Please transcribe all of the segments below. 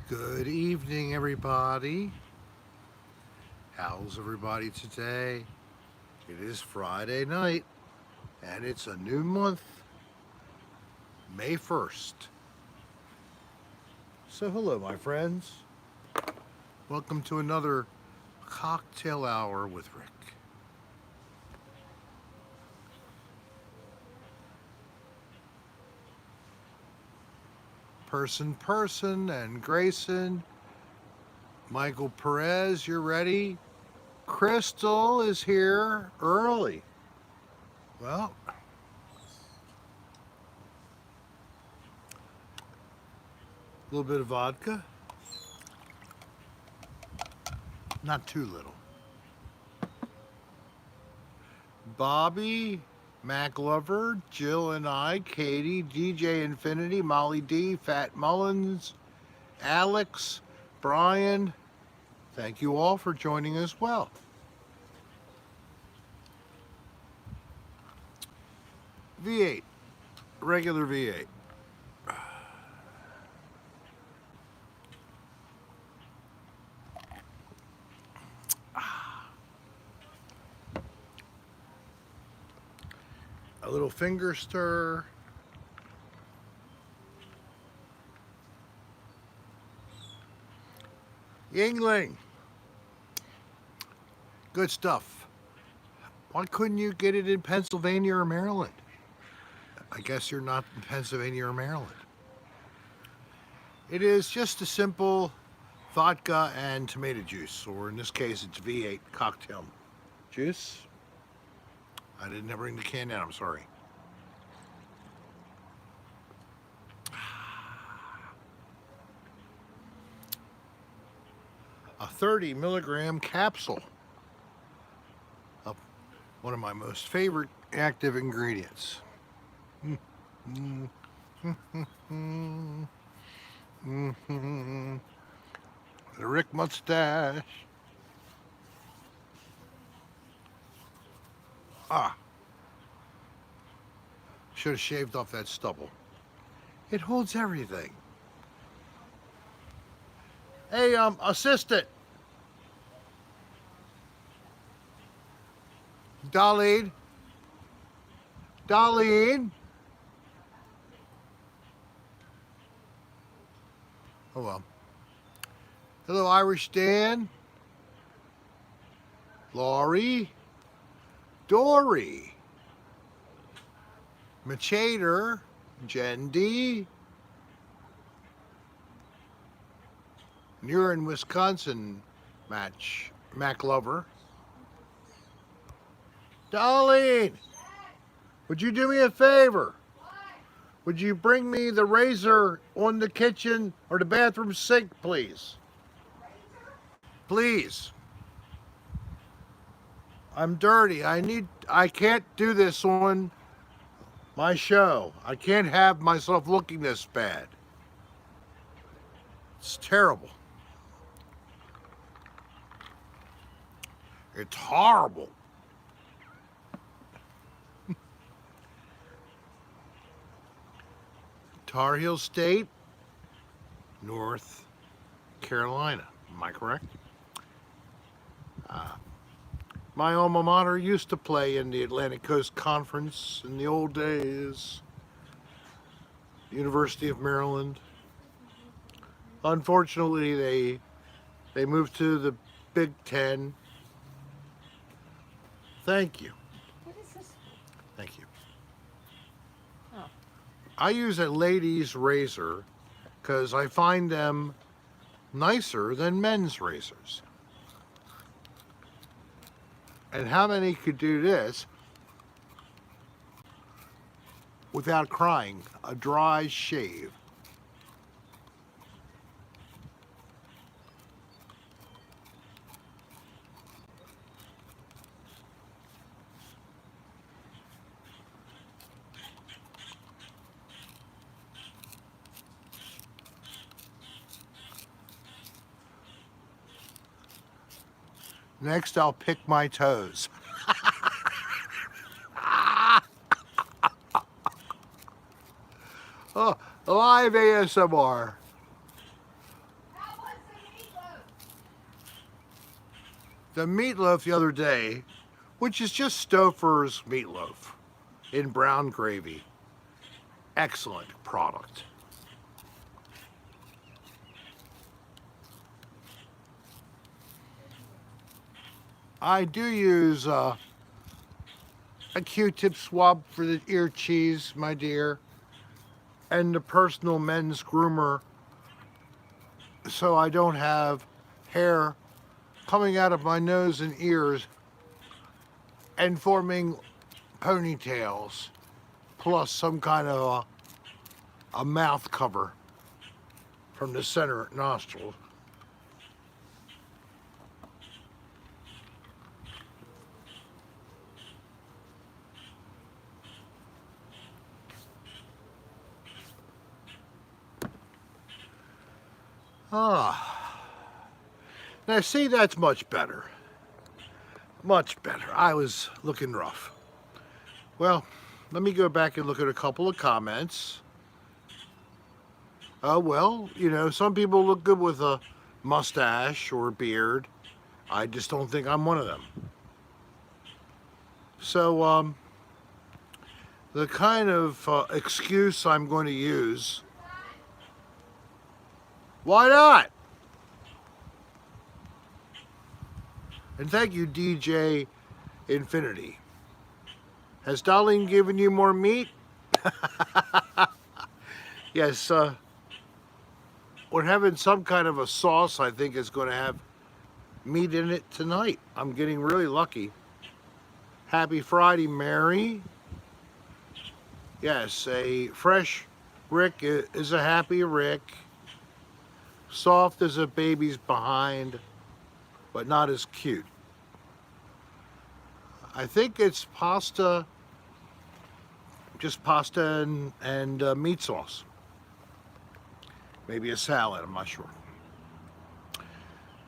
Good evening, everybody. How's everybody today? It is Friday night, and it's a new month, May 1st. So, hello, my friends. Welcome to another cocktail hour with Rick. Person, and Grayson. Michael Perez, you're ready. Crystal is here early. Well, a little bit of vodka. Not too little. Bobby, Mac Lover, Jill and I, Katie, DJ Infinity, Molly D, Fat Mullins, Alex, Brian. Thank you all for joining as well. V8, regular V8. A little finger stir. Yingling. Good stuff. Why couldn't you get it in Pennsylvania or Maryland? I guess you're not in Pennsylvania or Maryland. It is just a simple vodka and tomato juice, or in this case, it's V8 cocktail juice. I didn't bring the can in, I'm sorry. A 30 milligram capsule of one of my most favorite active ingredients. The Rick mustache. Should have shaved off that stubble. It holds everything. Hey, assistant. Dolline. Dolline. Oh well. Hello, Irish Dan. Laurie. Dory. Machader. Jen D. You're in Wisconsin, Mac Lover. Dolline, would you do me a favor? Would you bring me the razor on the kitchen or the bathroom sink, please? Please. I'm dirty. I can't do this on my show. I can't have myself looking this bad. It's terrible. It's horrible. Tar Heel State, North Carolina. Am I correct? My alma mater used to play in the Atlantic Coast Conference in the old days. University of Maryland. Unfortunately, they moved to the Big Ten. Thank you. What is this? Thank you. Oh. I use a lady's razor because I find them nicer than men's razors. And how many could do this without crying? A dry shave. Next, I'll pick my toes. Oh, live ASMR. the meatloaf the other day, which is just Stouffer's meatloaf in brown gravy. Excellent product. I do use a Q-tip swab for the ear cheese, my dear, and the personal men's groomer so I don't have hair coming out of my nose and ears and forming ponytails, plus some kind of a mouth cover from the center nostril. Ah, now see, that's much better. Much better. I was looking rough. Well, let me go back and look at a couple of comments. Oh, well, you know, some people look good with a mustache or a beard. I just don't think I'm one of them. So, the kind of excuse I'm going to use. Why not? And thank you, DJ Infinity. Has Dolline given you more meat? Yes, we're having some kind of a sauce I think is going to have meat in it tonight. I'm getting really lucky. Happy Friday, Mary. Yes, a fresh Rick is a happy Rick. Soft as a baby's behind, but not as cute. I think it's pasta, just pasta and meat sauce. Maybe a salad, I'm not sure.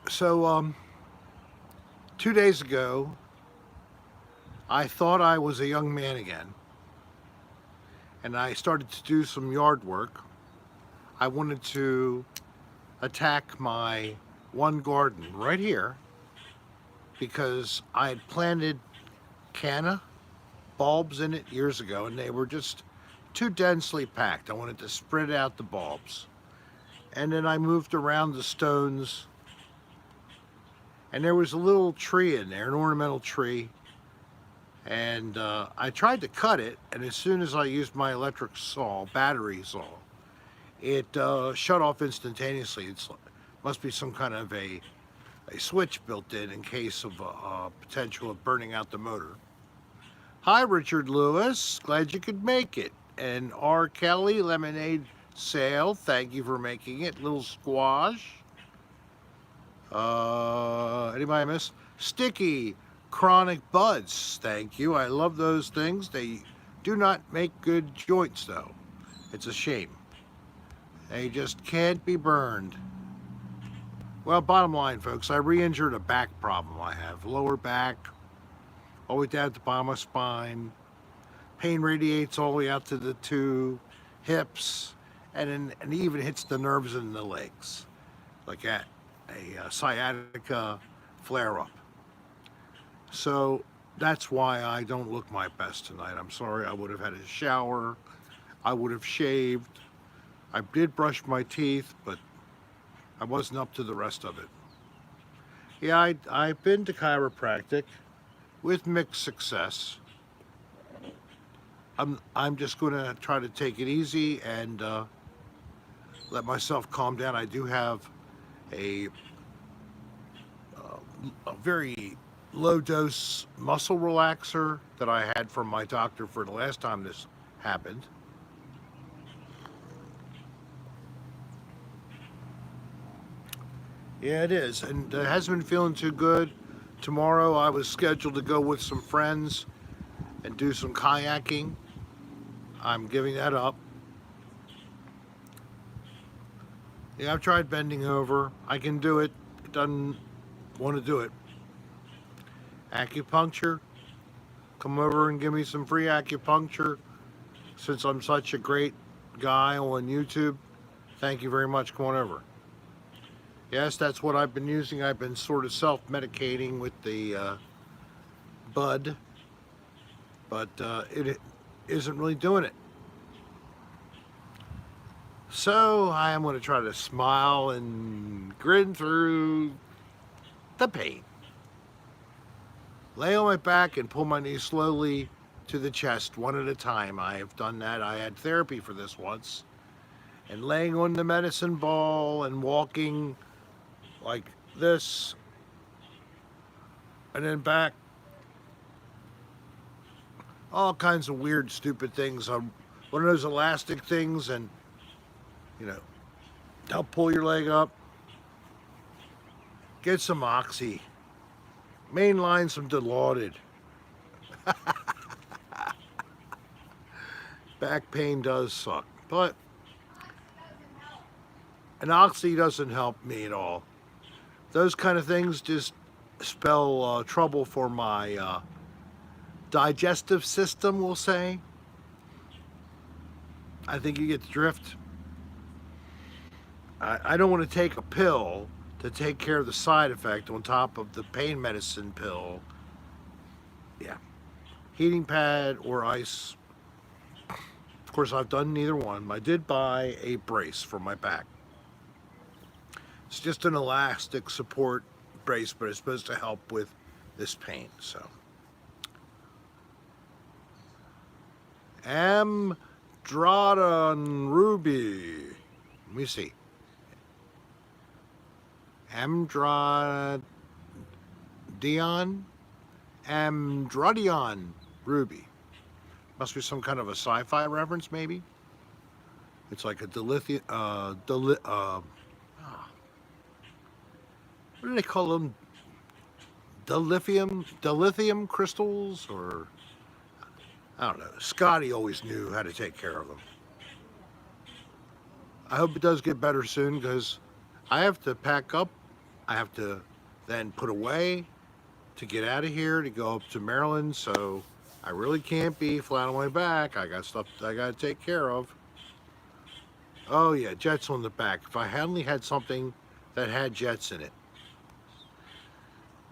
So, 2 days ago, I thought I was a young man again, and I started to do some yard work. I wanted to attack my one garden right here because I had planted canna bulbs in it years ago, and they were just too densely packed. I wanted to spread out the bulbs. And then I moved around the stones, and there was a little tree in there, an ornamental tree, and I tried to cut it, and as soon as I used my electric saw, battery saw, it shut off instantaneously. It must be some kind of a switch built in case of potential of burning out the motor. Hi, Richard Lewis. Glad you could make it. And R. Kelly, lemonade sale. Thank you for making it. Little squash. Anybody miss? Sticky chronic buds. Thank you. I love those things. They do not make good joints, though. It's a shame. They just can't be burned. Well, bottom line, folks, I re-injured a back problem I have. Lower back, all the way down at the bottom of my spine. Pain radiates all the way out to the two hips, and even hits the nerves in the legs, like a sciatica flare-up. So that's why I don't look my best tonight. I'm sorry. I would have had a shower. I would have shaved. I did brush my teeth, but I wasn't up to the rest of it. Yeah, I've been to chiropractic with mixed success. I'm just going to try to take it easy and let myself calm down. I do have a very low dose muscle relaxer that I had from my doctor for the last time this happened. Yeah, it is, and it hasn't been feeling too good. Tomorrow I was scheduled to go with some friends and do some kayaking. I'm giving that up. Yeah, I've tried bending over. I can do it. It doesn't want to do it. Acupuncture. Come over and give me some free acupuncture. Since I'm such a great guy on YouTube, thank you very much. Come on over. Yes, that's what I've been using. I've been sort of self-medicating with the bud, but it isn't really doing it. So I am going to try to smile and grin through the pain. Lay on my back and pull my knees slowly to the chest, one at a time. I have done that. I had therapy for this once. And laying on the medicine ball and walking like this and then back. All kinds of weird, stupid things. One of those elastic things, and you know, they'll pull your leg up. Get some oxy. Mainline some Dilaudid. Back pain does suck, but an oxy doesn't help me at all. Those kind of things just spell trouble for my digestive system, we'll say. I think you get the drift. I don't want to take a pill to take care of the side effect on top of the pain medicine pill. Yeah. Heating pad or ice. Of course, I've done neither one. I did buy a brace for my back. It's just an elastic support brace, but it's supposed to help with this pain. So, Amdradon Ruby. Let me see. Amdradion Ruby. Must be some kind of a sci-fi reference, maybe. It's like a what do they call them? Dilithium crystals, or I don't know. Scotty always knew how to take care of them. I hope it does get better soon because I have to pack up. I have to then put away to get out of here to go up to Maryland. So I really can't be flat on my back. I got stuff I got to take care of. Oh yeah, jets on the back. If I only had something that had jets in it.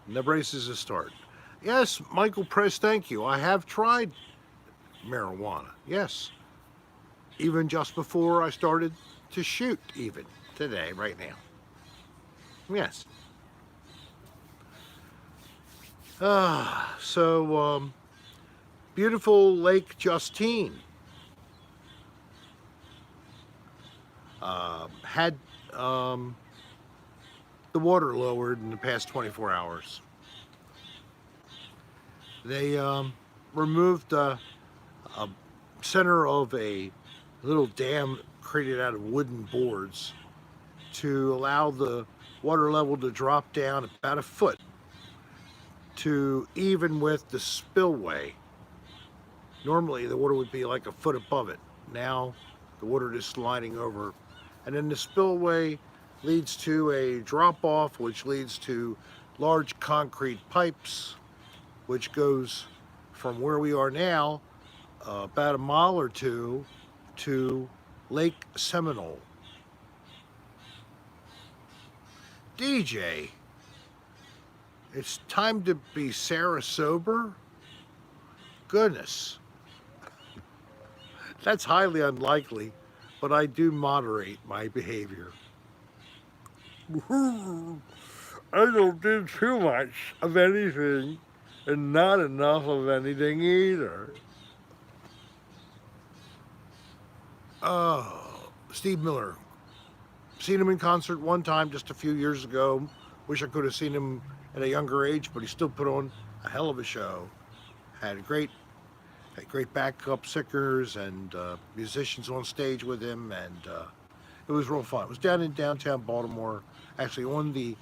And the braces a start. Yes, Michael Press, thank you. I have tried marijuana. Yes. Even just before I started to shoot, even today, right now. Yes. Beautiful Lake Justine had the water lowered in the past 24 hours. They removed a center of a little dam created out of wooden boards to allow the water level to drop down about a foot to even with the spillway. Normally the water would be like a foot above it. Now the water is sliding over. And then the spillway leads to a drop off, which leads to large concrete pipes, which goes from where we are now about a mile or two to Lake Seminole. DJ, it's time to be Sarah sober? Goodness. That's highly unlikely, but I do moderate my behavior. I don't do too much of anything and not enough of anything either. Oh, Steve Miller. Seen him in concert one time just a few years ago. Wish I could have seen him at a younger age, but he still put on a hell of a show. Had great backup singers and musicians on stage with him, and it was real fun. It was down in downtown Baltimore, actually on the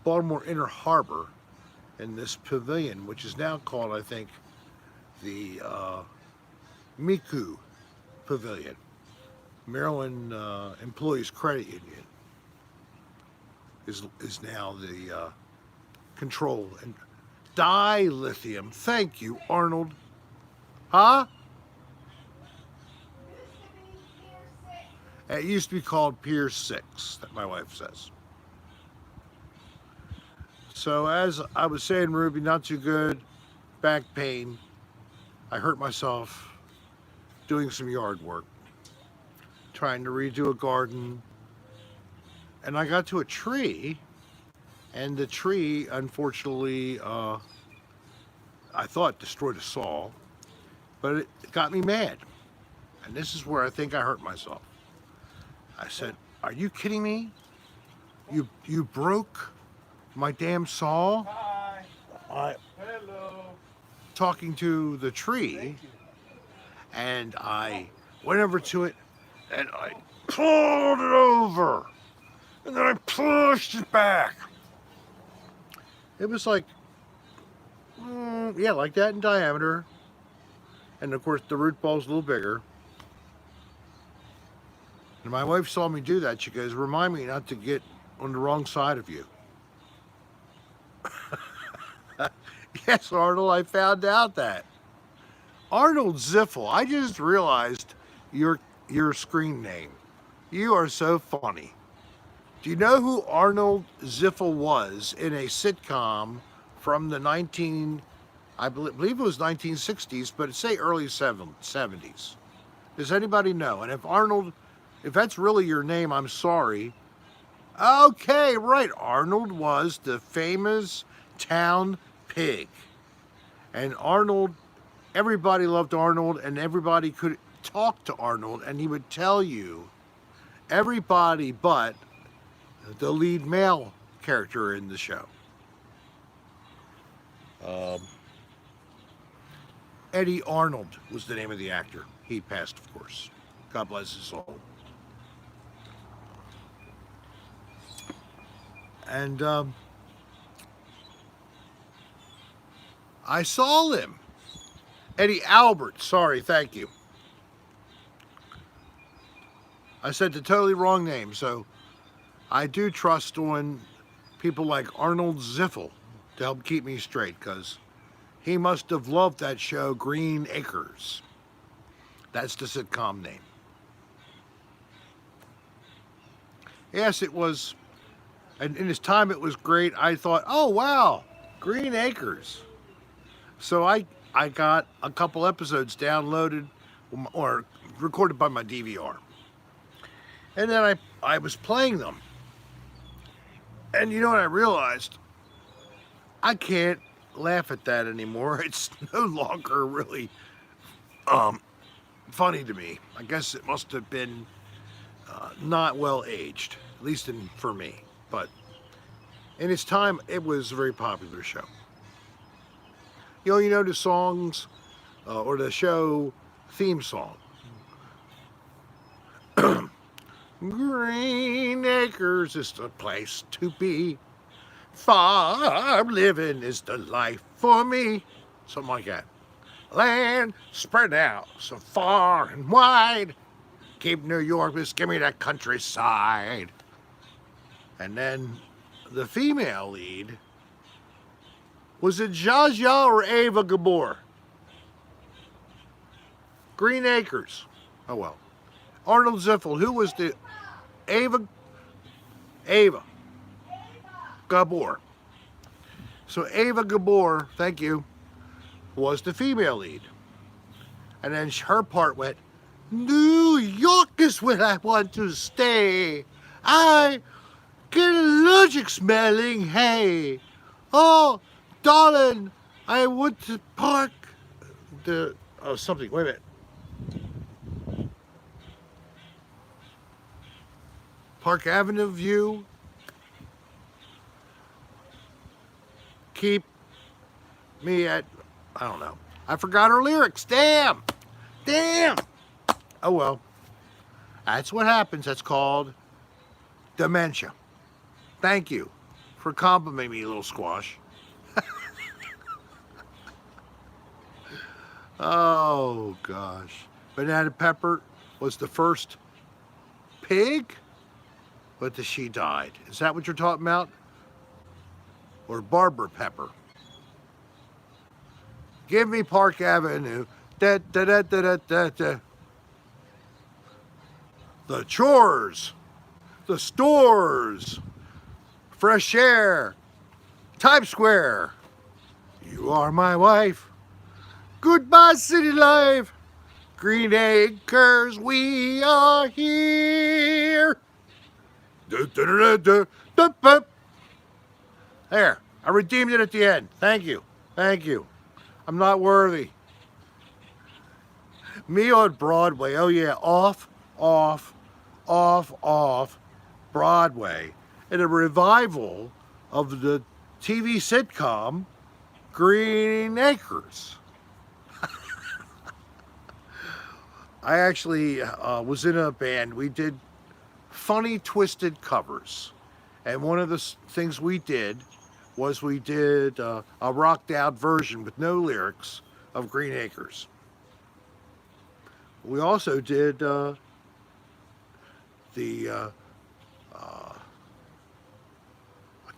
Baltimore Inner Harbor, in this pavilion, which is now called, I think, the Miku Pavilion, Maryland Employees Credit Union, is now the control. And dilithium, thank you, Arnold. Huh? It used to be called Pier 6, that my wife says. So as I was saying, Ruby, not too good, back pain. I hurt myself doing some yard work, trying to redo a garden, and I got to a tree, and the tree, unfortunately, I thought destroyed a saw, but it got me mad. And this is where I think I hurt myself. I said, "Are you kidding me? You broke my damn saw?" Hi. I Hello. talking to the tree, Thank you. and I went over to it, and I pulled it over, and then I pushed it back. It was like, yeah, like that in diameter, and of course the root ball's a little bigger. And my wife saw me do that. She goes, "Remind me not to get on the wrong side of you." Yes, Arnold, I found out that. Arnold Ziffel, I just realized your screen name. You are so funny. Do you know who Arnold Ziffel was in a sitcom from the I believe it was 1960s, but it say early 70s. Does anybody know? And if that's really your name, I'm sorry. Okay, right. Arnold was the famous town pig. And Arnold, everybody loved Arnold, and everybody could talk to Arnold, and he would tell you everybody but the lead male character in the show. Um, Eddie Arnold was the name of the actor. He passed, of course. God bless his soul. And I saw him. Eddie Albert, sorry, thank you. I said the totally wrong name, so I do trust on people like Arnold Ziffel to help keep me straight, because he must have loved that show, Green Acres. That's the sitcom name. Yes, it was, and in his time it was great. I thought, oh wow, Green Acres. So I got a couple episodes downloaded or recorded by my DVR. And then I was playing them. And you know what I realized? I can't laugh at that anymore. It's no longer really funny to me. I guess it must have been not well aged, at least for me. But in its time, it was a very popular show. You know the songs or the show theme song. Green Acres is the place to be. Farm living is the life for me. Something like that. Land spread out so far and wide. Keep New York, just give me that countryside. And then the female lead was it Zsa Zsa or Ava Gabor? Green Acres. Oh well. Arnold Ziffel, who was the Ava Gabor. So Ava Gabor, thank you, was the female lead. And then her part went, New York is where I want to stay. I get allergic smelling hay. Oh, darling, I want to park something. Wait a minute. Park Avenue view. Keep me at, I don't know. I forgot her lyrics. Damn. Oh well. That's what happens. That's called dementia. Thank you for complimenting me, little squash. Oh gosh. Banana Pepper was the first pig, but she died. Is that what you're talking about? Or Barbara Pepper? Give me Park Avenue. Da, da, da, da, da, da, da. The chores, the stores, fresh air, Times Square. You are my wife. Goodbye, city life. Green Acres, we are here. Du, du, du, du, du, du. There, I redeemed it at the end. Thank you. Thank you. I'm not worthy. Me on Broadway. Oh, yeah. Off, off, off Broadway. In a revival of the TV sitcom Green Acres. I actually was in a band. We did funny, twisted covers. And one of the things we did was we did a rocked out version with no lyrics of Green Acres. We also did I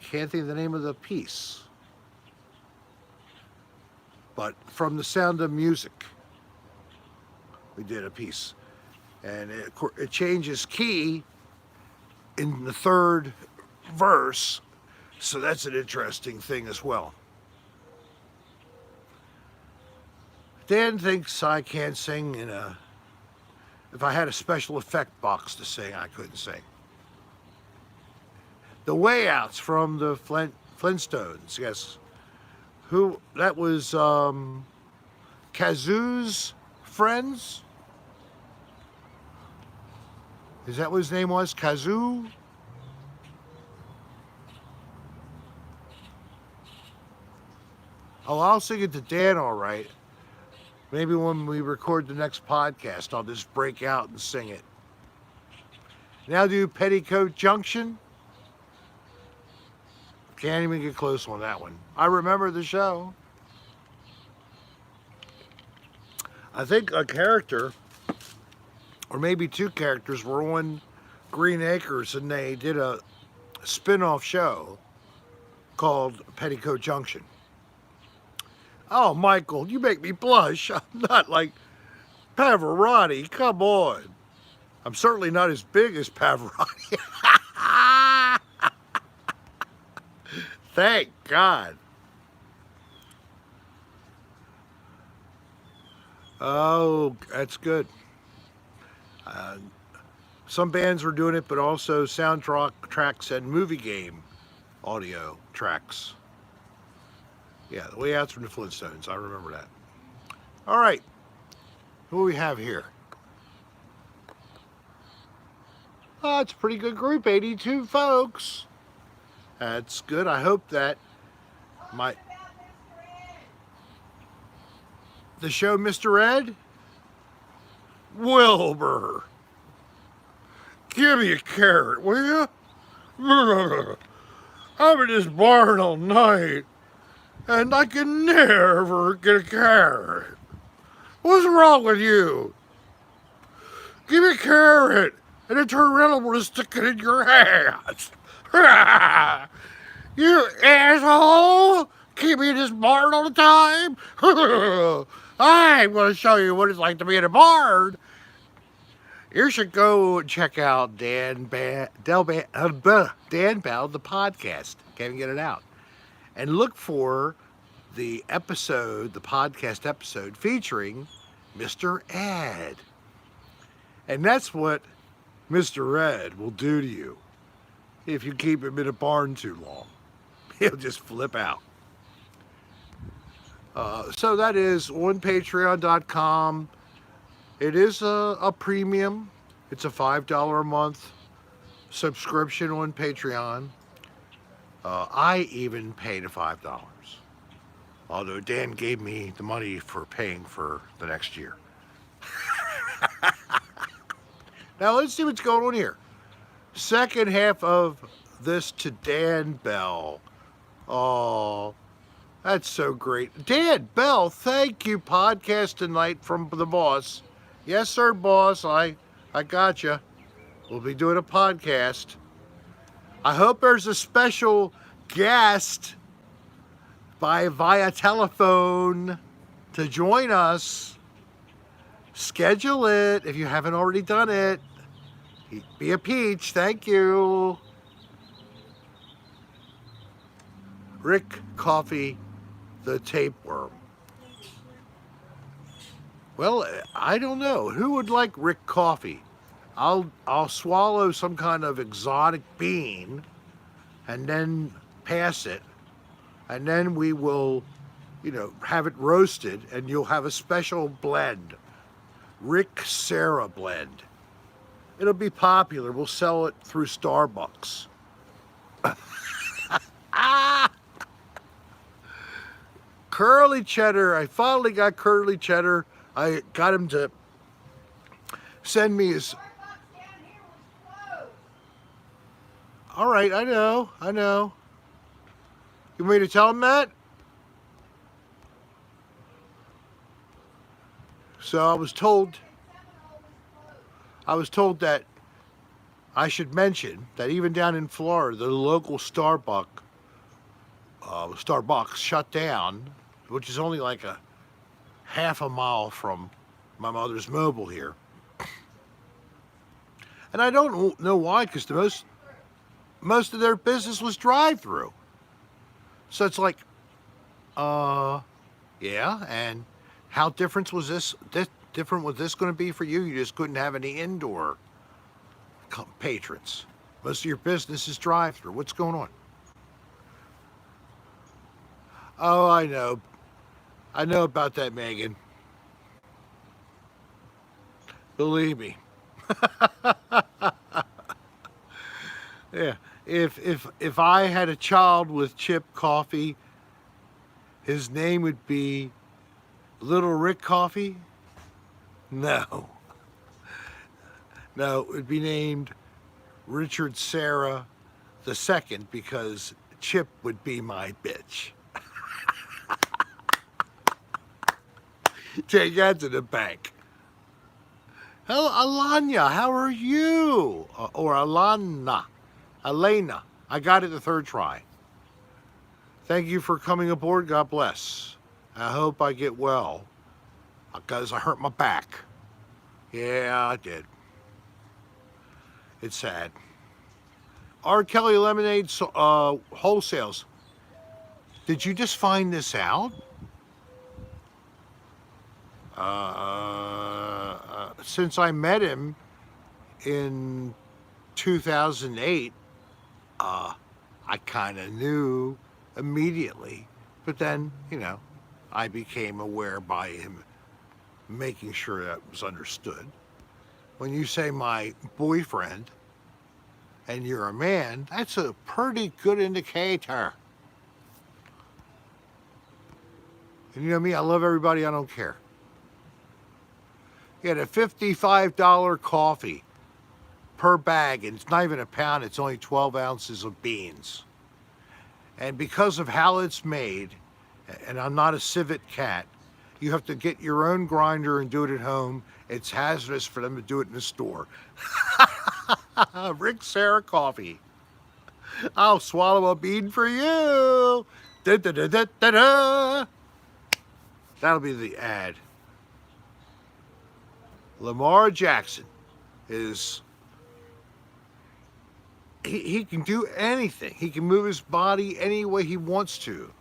can't think of the name of the piece, but From the Sound of Music, we did a piece. And it changes key in the third verse, so that's an interesting thing as well. Dan thinks I can't sing if I had a special effect box to sing, I couldn't sing. The Way Outs from the Flintstones, yes. That was Kazoo's friends? Is that what his name was? Kazoo? Oh, I'll sing it to Dan, all right. Maybe when we record the next podcast, I'll just break out and sing it. Now do Petticoat Junction. Can't even get close on that one. I remember the show. I think a character, or maybe two characters, were on Green Acres, and they did a spin-off show called Petticoat Junction. Oh, Michael, you make me blush. I'm not like Pavarotti. Come on. I'm certainly not as big as Pavarotti. Thank God. Oh, that's good. Some bands were doing it, but also soundtrack tracks and movie game audio tracks. Yeah, The Way Outs from the Flintstones. I remember that. All right. Who do we have here? Oh, it's a pretty good group. 82 folks. That's good. I hope that the show Mr. Ed? Wilbur. Give me a carrot, will you? I'm in this barn all night, and I can never get a carrot. What's wrong with you? Give me a carrot, and then turn around and I'm gonna stick it in your hands. You asshole! Keep me in this barn all the time? I'm gonna show you what it's like to be in a barn. You should go check out Dan Bell, the podcast. Can't even get it out. And look for the podcast episode featuring Mr. Ed. And that's what Mr. Ed will do to you if you keep him in a barn too long. He'll just flip out. So that is on patreon.com. It is a premium. It's a $5 a month subscription on Patreon. I even paid $5. Although Dan gave me the money for paying for the next year. Now let's see what's going on here. Second half of this to Dan Bell. Oh, that's so great. Dan Bell, thank you. Podcast tonight from the boss. Yes, sir, boss. I got you. We'll be doing a podcast. I hope there's a special guest via telephone to join us. Schedule it if you haven't already done it. Be a peach. Thank you. Rick Coffee, the tapeworm. Well, I don't know. Who would like Rick Coffee? I'll swallow some kind of exotic bean and then pass it, and then we will, have it roasted, and you'll have a special blend, Rick Sarah blend. It'll be popular. We'll sell it through Starbucks. Ah! Curly cheddar. I finally got curly cheddar. I got him to send me his. All right, I know. You want me to tell him that? So I was told that I should mention that even down in Florida, the local Starbucks shut down, which is only like a half a mile from my mother's mobile here. And I don't know why, because most of their business was drive-through. So it's like, yeah, and how different was this going to be for you? You just couldn't have any indoor patrons. Most of your business is drive-through. What's going on? Oh, I know about that, Megan. Believe me. Yeah. If I had a child with Chip Coffee, his name would be Little Rick Coffee? No. No, it would be named Richard Sarah II, because Chip would be my bitch. Take that to the bank. Hello, Alanya, how are you? Or Elena. I got it the third try. Thank you for coming aboard. God bless. I hope I get well, because I hurt my back. Yeah, I did. It's sad. R. Kelly Lemonade wholesales. Did you just find this out? Since I met him in 2008, I kind of knew immediately, but then, I became aware by him making sure that was understood. When you say my boyfriend and you're a man, that's a pretty good indicator. And you know me, I love everybody, I don't care. You had a $55 coffee per bag, and it's not even a pound, it's only 12 ounces of beans. And because of how it's made, and I'm not a civet cat, you have to get your own grinder and do it at home. It's hazardous for them to do it in the store. Rick Sarah Coffee. I'll swallow a bean for you. Da, da, da, da, da, da. That'll be the ad. Lamar Jackson is, he can do anything. He can move his body any way he wants to.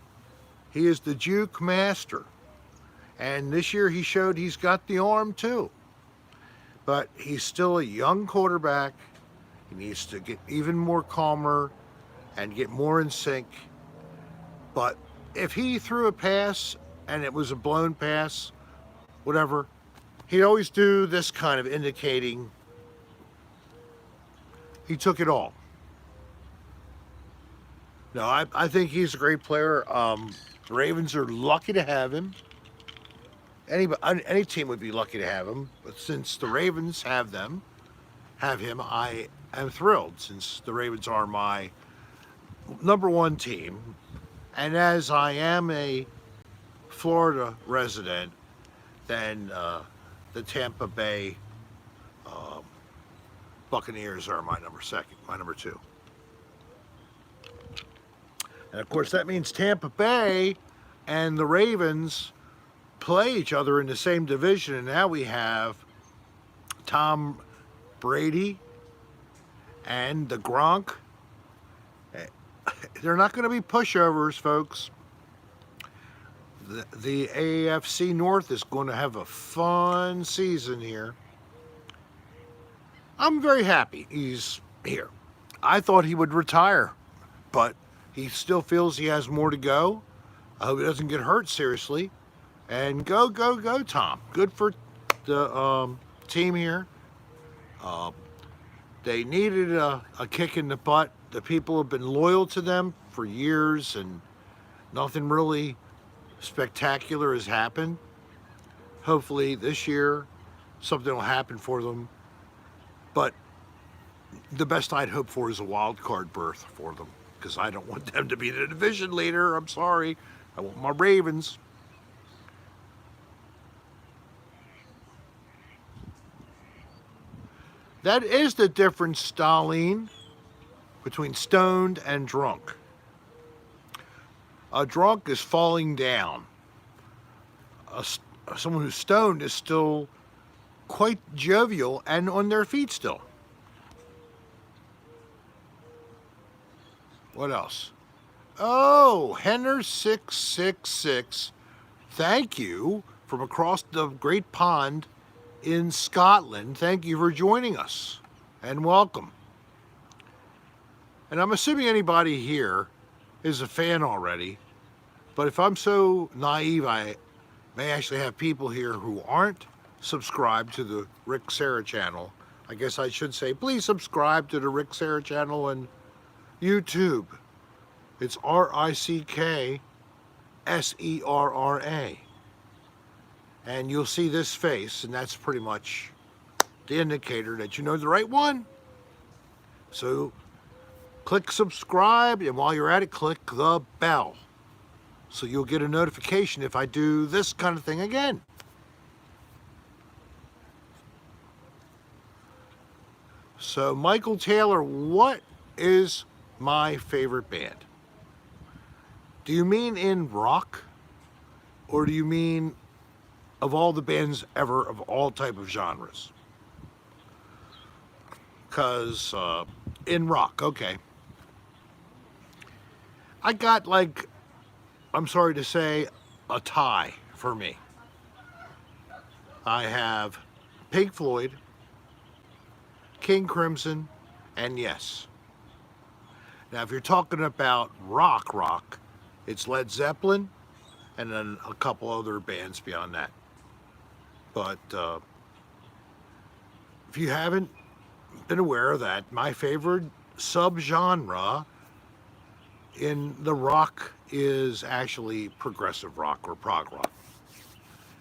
He is the juke master. And this year he showed he's got the arm too. But he's still a young quarterback. He needs to get even more calmer and get more in sync. But if he threw a pass and it was a blown pass, whatever, he'd always do this kind of indicating he took it all. No, I think he's a great player. The Ravens are lucky to have him. Any team would be lucky to have him, but since the Ravens have him, I am thrilled, since the Ravens are my number one team. And as I am a Florida resident, then the Tampa Bay Buccaneers are my number two. And of course that means Tampa Bay and the Ravens play each other in the same division, and now we have Tom Brady and the Gronk. they're not going to be pushovers, folks. The AFC North is going to have a fun season here. I'm very happy he's here. I thought he would retire, but he still feels he has more to go. I hope he doesn't get hurt seriously. And go, go, go, Tom. Good for the team here. Uh, they needed a kick in the butt. The people have been loyal to them for years, and nothing really spectacular has happened. Hopefully this year something will happen for them. But the best I'd hope for is a wild card berth for them, because I don't want them to be the division leader. I'm sorry. I want my Ravens. That is the difference, Dolline, between stoned and drunk. A drunk is falling down. Someone who's stoned is still quite jovial and on their feet still. What else? Oh, Henner666, thank you from across the Great Pond in Scotland. Thank you for joining us and welcome. And I'm assuming anybody here is a fan already, but if I'm so naive, I may actually have people here who aren't subscribed to the Rick Serra channel. I guess I should say, please subscribe to the Rick Serra channel on YouTube. It's RickSerra. And you'll see this face, and that's pretty much the indicator that you know the right one. So click subscribe, and while you're at it, click the bell, so you'll get a notification if I do this kind of thing again. So Michael Taylor, what is my favorite band? Do you mean in rock, or do you mean of all the bands ever, of all type of genres? Because in rock, okay. I got, like, I'm sorry to say, a tie for me. I have Pink Floyd, King Crimson, and Yes. Now, if you're talking about rock, it's Led Zeppelin, and then a couple other bands beyond that. But if you haven't been aware of that, my favorite subgenre in the rock is actually progressive rock or prog rock.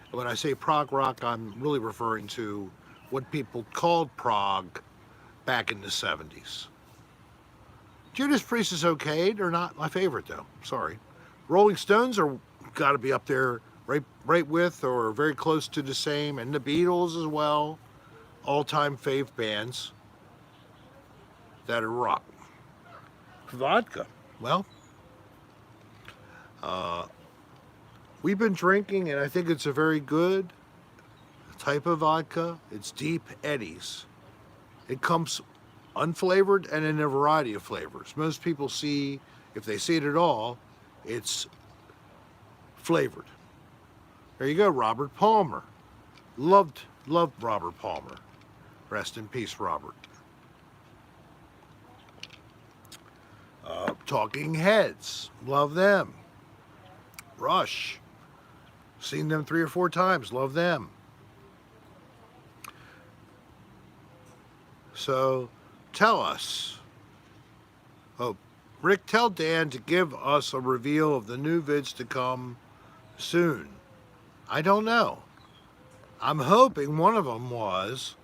And when I say prog rock, I'm really referring to what people called prog back in the 70s. Judas Priest is okay. They're not my favorite, though. Sorry. Rolling Stones are got to be up there right with or very close to the same, and the Beatles as well. All-time fave bands that are rock. Vodka. Well, we've been drinking, and I think it's a very good type of vodka. It's Deep Eddies. It comes unflavored and in a variety of flavors. Most people see, if they see it at all, it's flavored. There you go, Robert Palmer. Loved Robert Palmer. Rest in peace, Robert. Talking Heads. Love them. Rush. Seen them 3 or 4 times. Love them. So, tell us. Oh, Rick, tell Dan to give us a reveal of the new vids to come soon. I don't know. I'm hoping one of them was,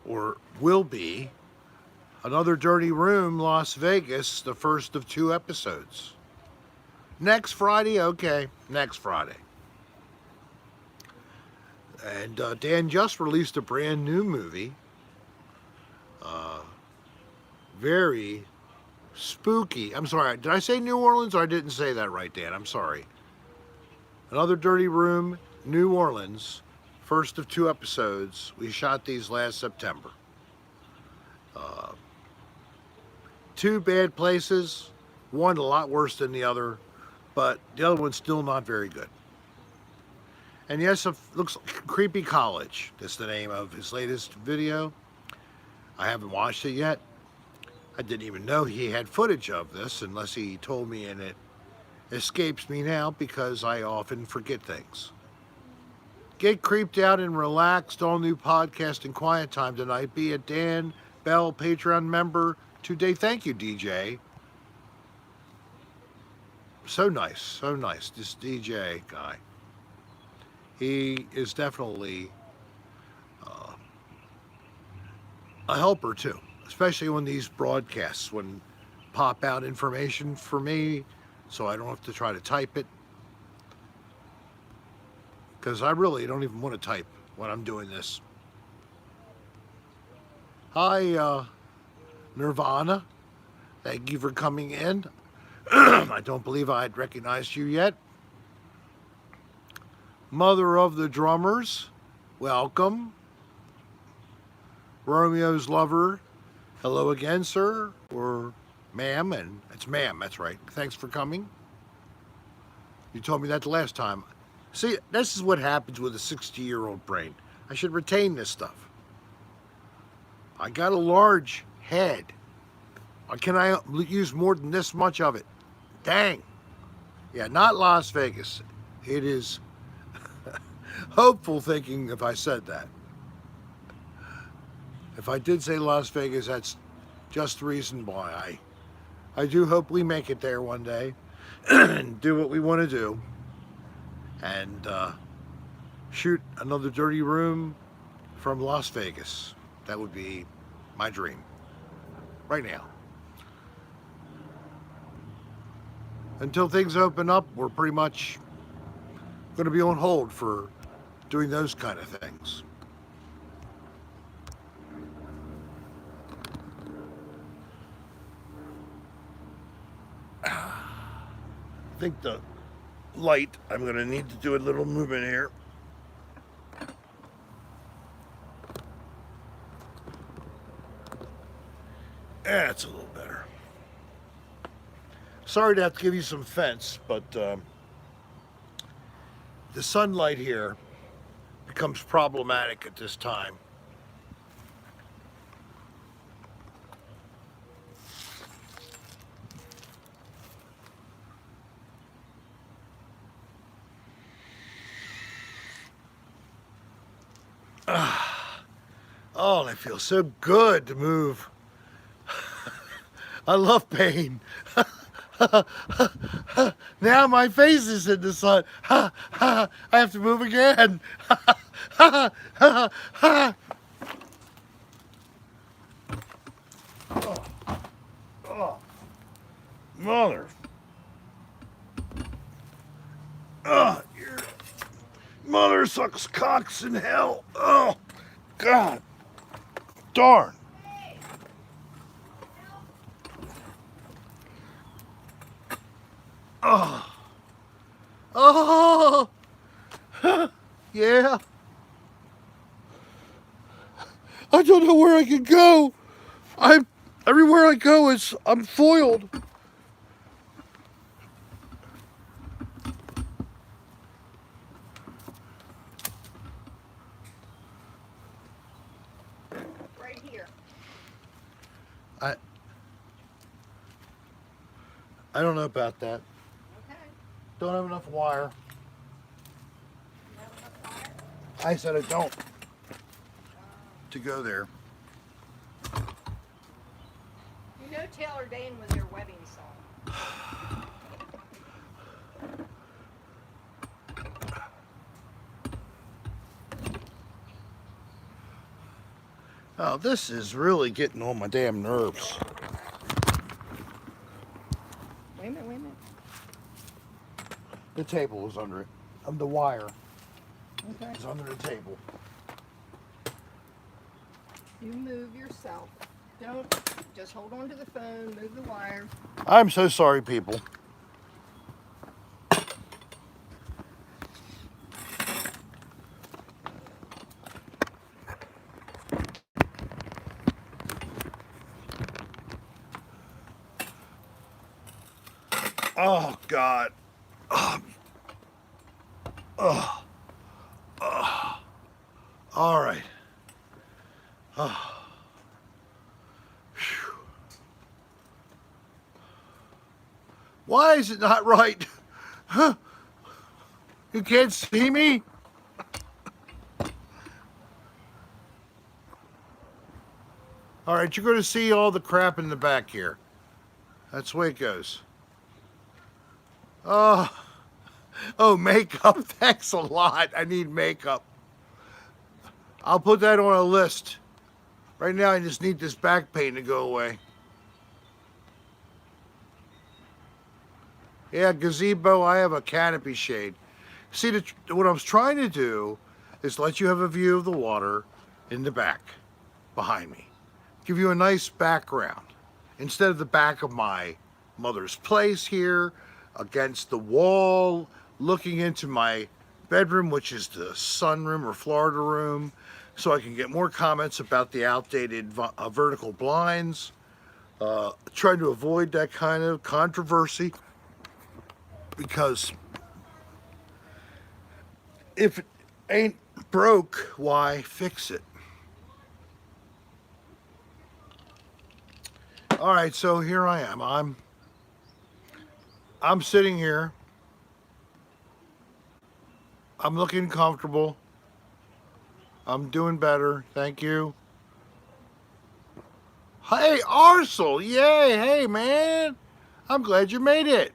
or will be, Another Dirty Room, Las Vegas, the first of 2 episodes. Next Friday? Okay, next Friday. And Dan just released a brand new movie. Very spooky. I'm sorry, did I say New Orleans, or I didn't say that right, Dan? I'm sorry. Another Dirty Room, New Orleans, first of 2 episodes. We shot these last September. 2 Bad Places One a lot worse than the other, but the other one's still not very good. And yes, it looks like Creepy College. That's the name of his latest video. I haven't watched it yet. I didn't even know he had footage of this unless he told me, and it escapes me now because I often forget things. Get creeped out and relaxed. All new podcast in quiet time tonight. Be a Dan Bell Patreon member today. Thank you, DJ. So nice, so nice. This DJ guy. He is definitely a helper too, especially when these broadcasts when pop out information for me, so I don't have to try to type it. Because I really don't even want to type when I'm doing this. Hi, Nirvana. Thank you for coming in. I don't believe I had recognized you yet. Mother of the Drummers, welcome. Romeo's Lover, hello again, sir, or ma'am, and it's ma'am, that's right. Thanks for coming. You told me that the last time. See, this is what happens with a 60-year-old brain. I should retain this stuff. I got a large head. Why can I use more than this much of it? Dang. Yeah, not Las Vegas. It is hopeful thinking if I said that. If I did say Las Vegas, that's just the reason why. I do hope we make it there one day and do what we want to do and shoot another dirty room from Las Vegas. That would be my dream right now. Until things open up, we're pretty much going to be on hold for doing those kind of things. I think the light, I'm going to need to do a little movement here. That's a little better. Sorry to have to give you some fence, but the sunlight here becomes problematic at this time. Oh, it feels so good to move. I love pain. Now my face is in the sun. I have to move again. Oh, mother. Your mother sucks cocks in hell. Oh, God. Darn. Oh. Oh. Yeah. I don't know where I can go. Everywhere I go I'm foiled. Right here. I don't know about that. Okay. Don't have enough wire. You have enough wire? I said I don't to go there. You know Taylor Dane was your wedding song. Oh, this is really getting on my damn nerves. Wait a minute, wait a minute. The table was under it. The wire Okay. is under the table. You move yourself. Don't just hold on to the phone, move the wire. I'm so sorry, people. Oh, God. All right. Why is it not right? You can't see me? All right, you're going to see all the crap in the back here. That's the way it goes. Oh, makeup. Thanks a lot. I need makeup. I'll put that on a list. Right now, I just need this back pain to go away. Yeah, gazebo, I have a canopy shade. See, what I was trying to do is let you have a view of the water in the back, behind me. Give you a nice background. Instead of the back of my mother's place here, against the wall, looking into my bedroom, which is the sunroom or Florida room, so I can get more comments about the outdated vertical blinds. Trying to avoid that kind of controversy, because if it ain't broke, why fix it? All right, so here I am. I'm sitting here. I'm looking comfortable. I'm doing better. Thank you. Hey, Arcel. Yay. Hey, man. I'm glad you made it.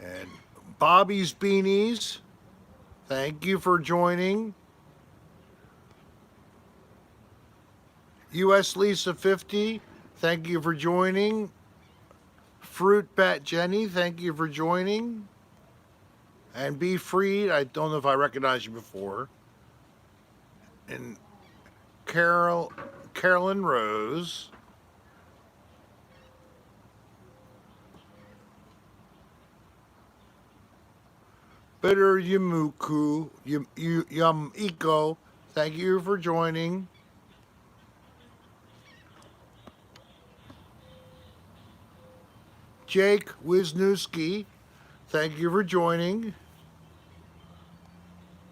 And Bobby's Beanies. Thank you for joining. US Lisa 50. Thank you for joining. Fruit Bat Jenny. Thank you for joining. And Be Freed. I don't know if I recognized you before. And Carolyn Rose. Bitter Yamuku, Yum Eco, thank you for joining. Jake Wisniewski, thank you for joining.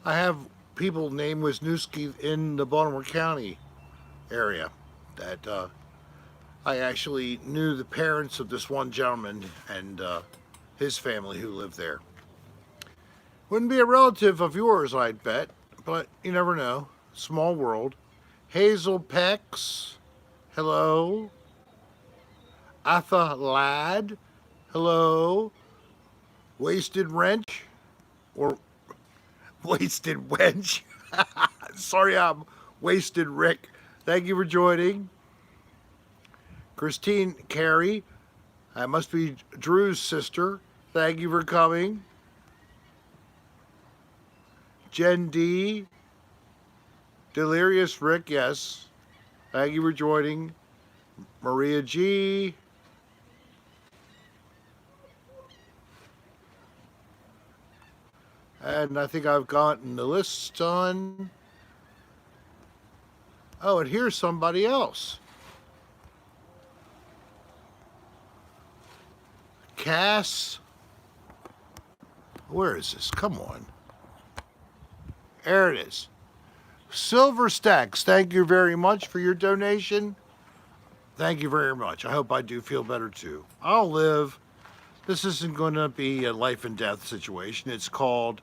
I have people named Wisniewski in the Baltimore County area that I actually knew the parents of this one gentleman and his family who lived there. Wouldn't be a relative of yours, I'd bet, but you never know. Small world. Hazel Pex, hello. Atha Lad, hello. Wasted Wrench, or Wasted Wench. Sorry, I'm Wasted Rick. Thank you for joining. Christine Carey, I must be Drew's sister. Thank you for coming. Jen D. Delirious Rick, yes. Thank you for joining. Maria G. And I think I've gotten the list done. Oh, and here's somebody else. Cass. Where is this? Come on. There it is. Silver Stacks, thank you very much for your donation. Thank you very much. I hope I do feel better too. I'll live. This isn't going to be a life and death situation. It's called,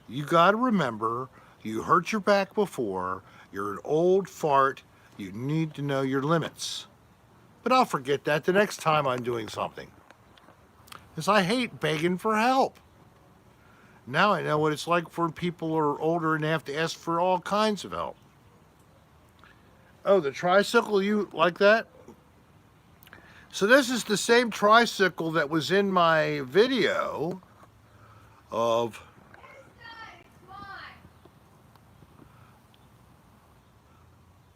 you got to remember, you hurt your back before, you're an old fart, you need to know your limits. But I'll forget that the next time I'm doing something. Because I hate begging for help. Now I know what it's like for people who are older and have to ask for all kinds of help. Oh, the tricycle, you like that? So this is the same tricycle that was in my video of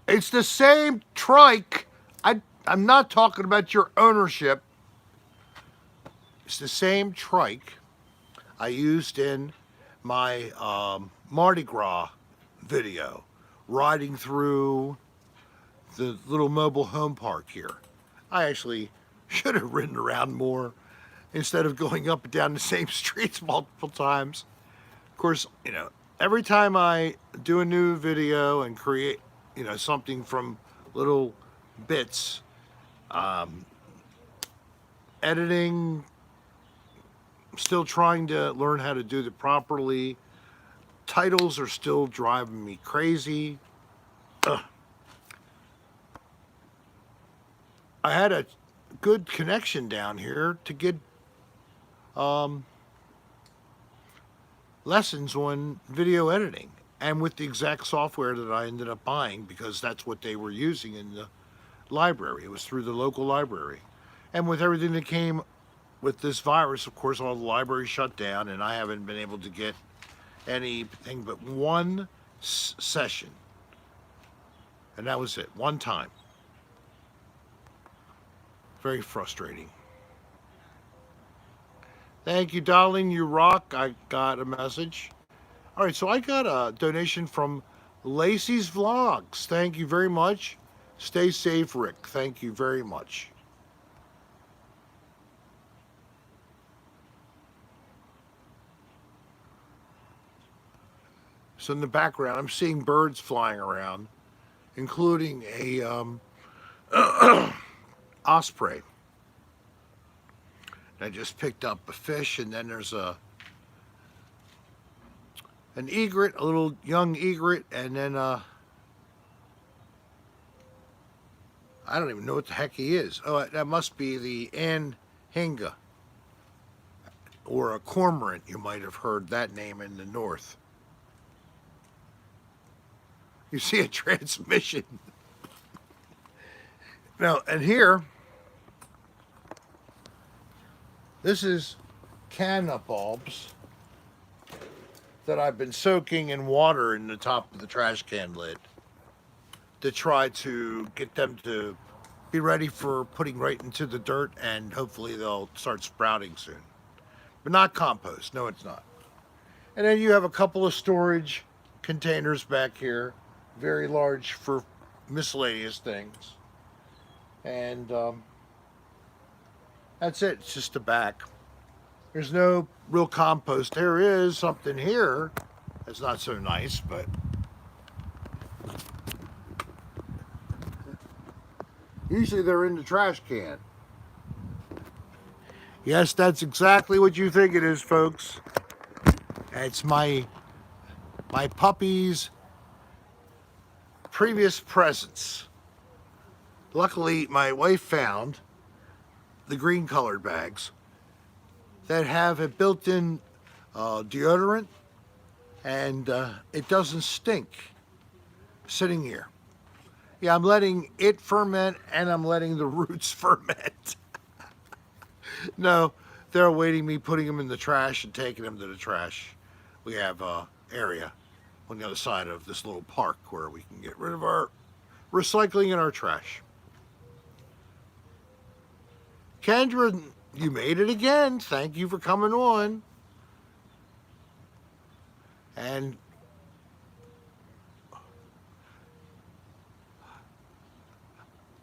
it's the same trike. I'm not talking about your ownership. It's the same trike I used in my Mardi Gras video, riding through the little mobile home park here. I actually should have ridden around more instead of going up and down the same streets multiple times. Of course, every time I do a new video and create, something from little bits, editing, still trying to learn how to do it properly. Titles are still driving me crazy. Ugh. I had a good connection down here to get lessons on video editing, and with the exact software that I ended up buying because that's what they were using in the library. It was through the local library. And with everything that came with this virus, of course, all the libraries shut down, and I haven't been able to get anything but one session. And that was it, one time. Very frustrating. Thank you, Dolline. You rock. I got a message. All right, so I got a donation from Lacey's Vlogs. Thank you very much. Stay safe, Rick. Thank you very much. So in the background, I'm seeing birds flying around, including a osprey. I just picked up a fish, and then there's an egret, a little young egret, and then I don't even know what the heck he is. Oh, that must be the anhinga, or a cormorant. You might have heard that name in the north. You see a transmission. Now, and here, this is canna bulbs that I've been soaking in water in the top of the trash can lid to try to get them to be ready for putting right into the dirt, and hopefully they'll start sprouting soon. But not compost. No, it's not. And then you have a couple of storage containers back here, very large for miscellaneous things. And that's it. It's just the back. There's no real compost. There is something here that's not so nice, but usually they're in the trash can. Yes, that's exactly what you think it is, folks. It's my puppy's previous presents. Luckily, my wife found the green colored bags that have a built-in deodorant, and it doesn't stink sitting here. Yeah, I'm letting it ferment, and I'm letting the roots ferment. No, they're awaiting me putting them in the trash and taking them to the trash. We have an area on the other side of this little park where we can get rid of our recycling and our trash. Kendra, you made it again. Thank you for coming on. And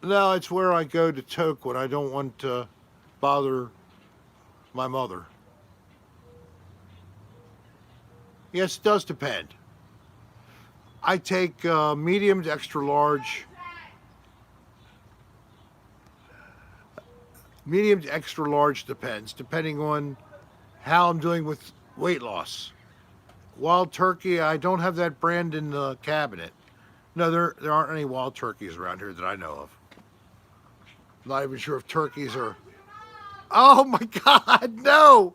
no, it's where I go to toke when I don't want to bother my mother. Yes, it does depend. I take medium to extra large. Medium to extra large depends, depending on how I'm doing with weight loss. Wild turkey, I don't have that brand in the cabinet. No, there aren't any wild turkeys around here that I know of. I'm not even sure if turkeys are... Oh my God, no!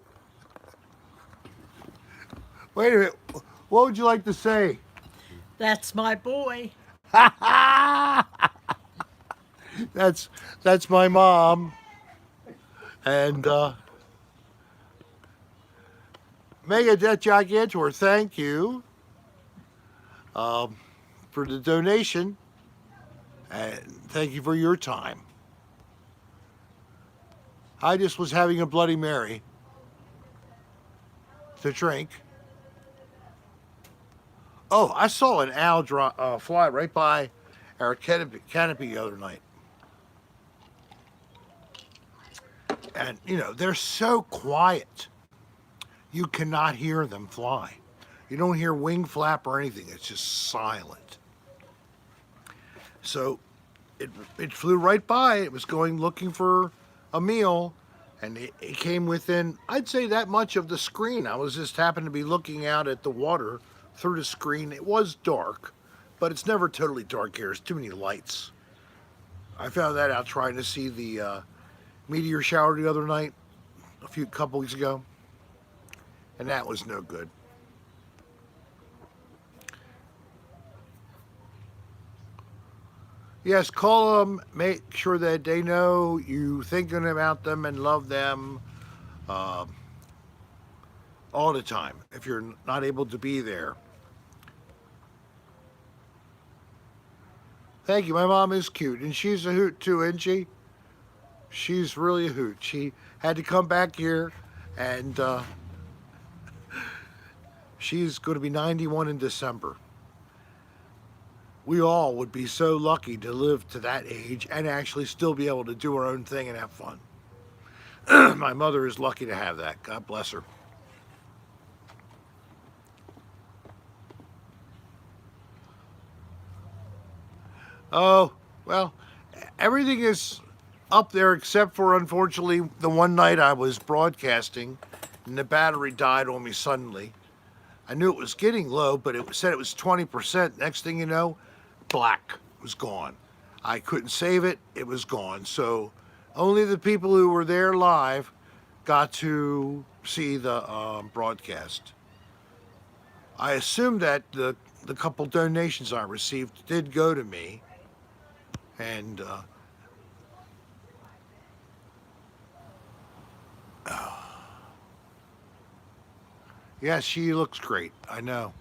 Wait a minute, what would you like to say? That's my boy. That's my mom. And Megadeth Gigantor, thank you for the donation, and thank you for your time. I just was having a Bloody Mary to drink. Oh, I saw an owl fly right by our canopy the other night. And, they're so quiet. You cannot hear them fly. You don't hear wing flap or anything. It's just silent. So it flew right by. It was going looking for a meal, and it came within, I'd say, that much of the screen. I was just happened to be looking out at the water through the screen. It was dark, but it's never totally dark here. There's too many lights. I found that out trying to see the meteor shower the other night, couple weeks ago, and that was no good. Yes, call them. Make sure that they know you thinking about them and love them uh, all the time. If you're not able to be there, thank you. My mom is cute, and she's a hoot too, isn't she? She's really a hoot. She had to come back here, and she's going to be 91 in December. We all would be so lucky to live to that age and actually still be able to do our own thing and have fun. My mother is lucky to have that. God bless her. Oh, well, everything is up there except for, unfortunately, the one night I was broadcasting and the battery died on me suddenly. I knew it was getting low, but it said it was 20%. Next thing you know, black was gone. I couldn't save it. It was gone. So only the people who were there live got to see the broadcast. I assume that the couple donations I received did go to me. And yeah, she looks great. I know.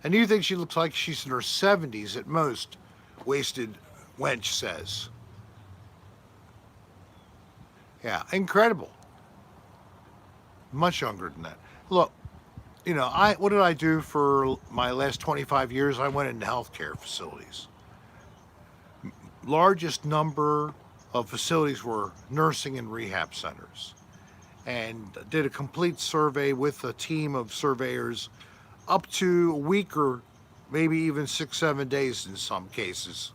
And you think she looks like she's in her 70s at most, wasted wench says. Yeah, incredible. Much younger than that. Look, what did I do for my last 25 years? I went into healthcare facilities. Largest number of facilities were nursing and rehab centers, and did a complete survey with a team of surveyors up to a week or maybe even 6-7 days in some cases.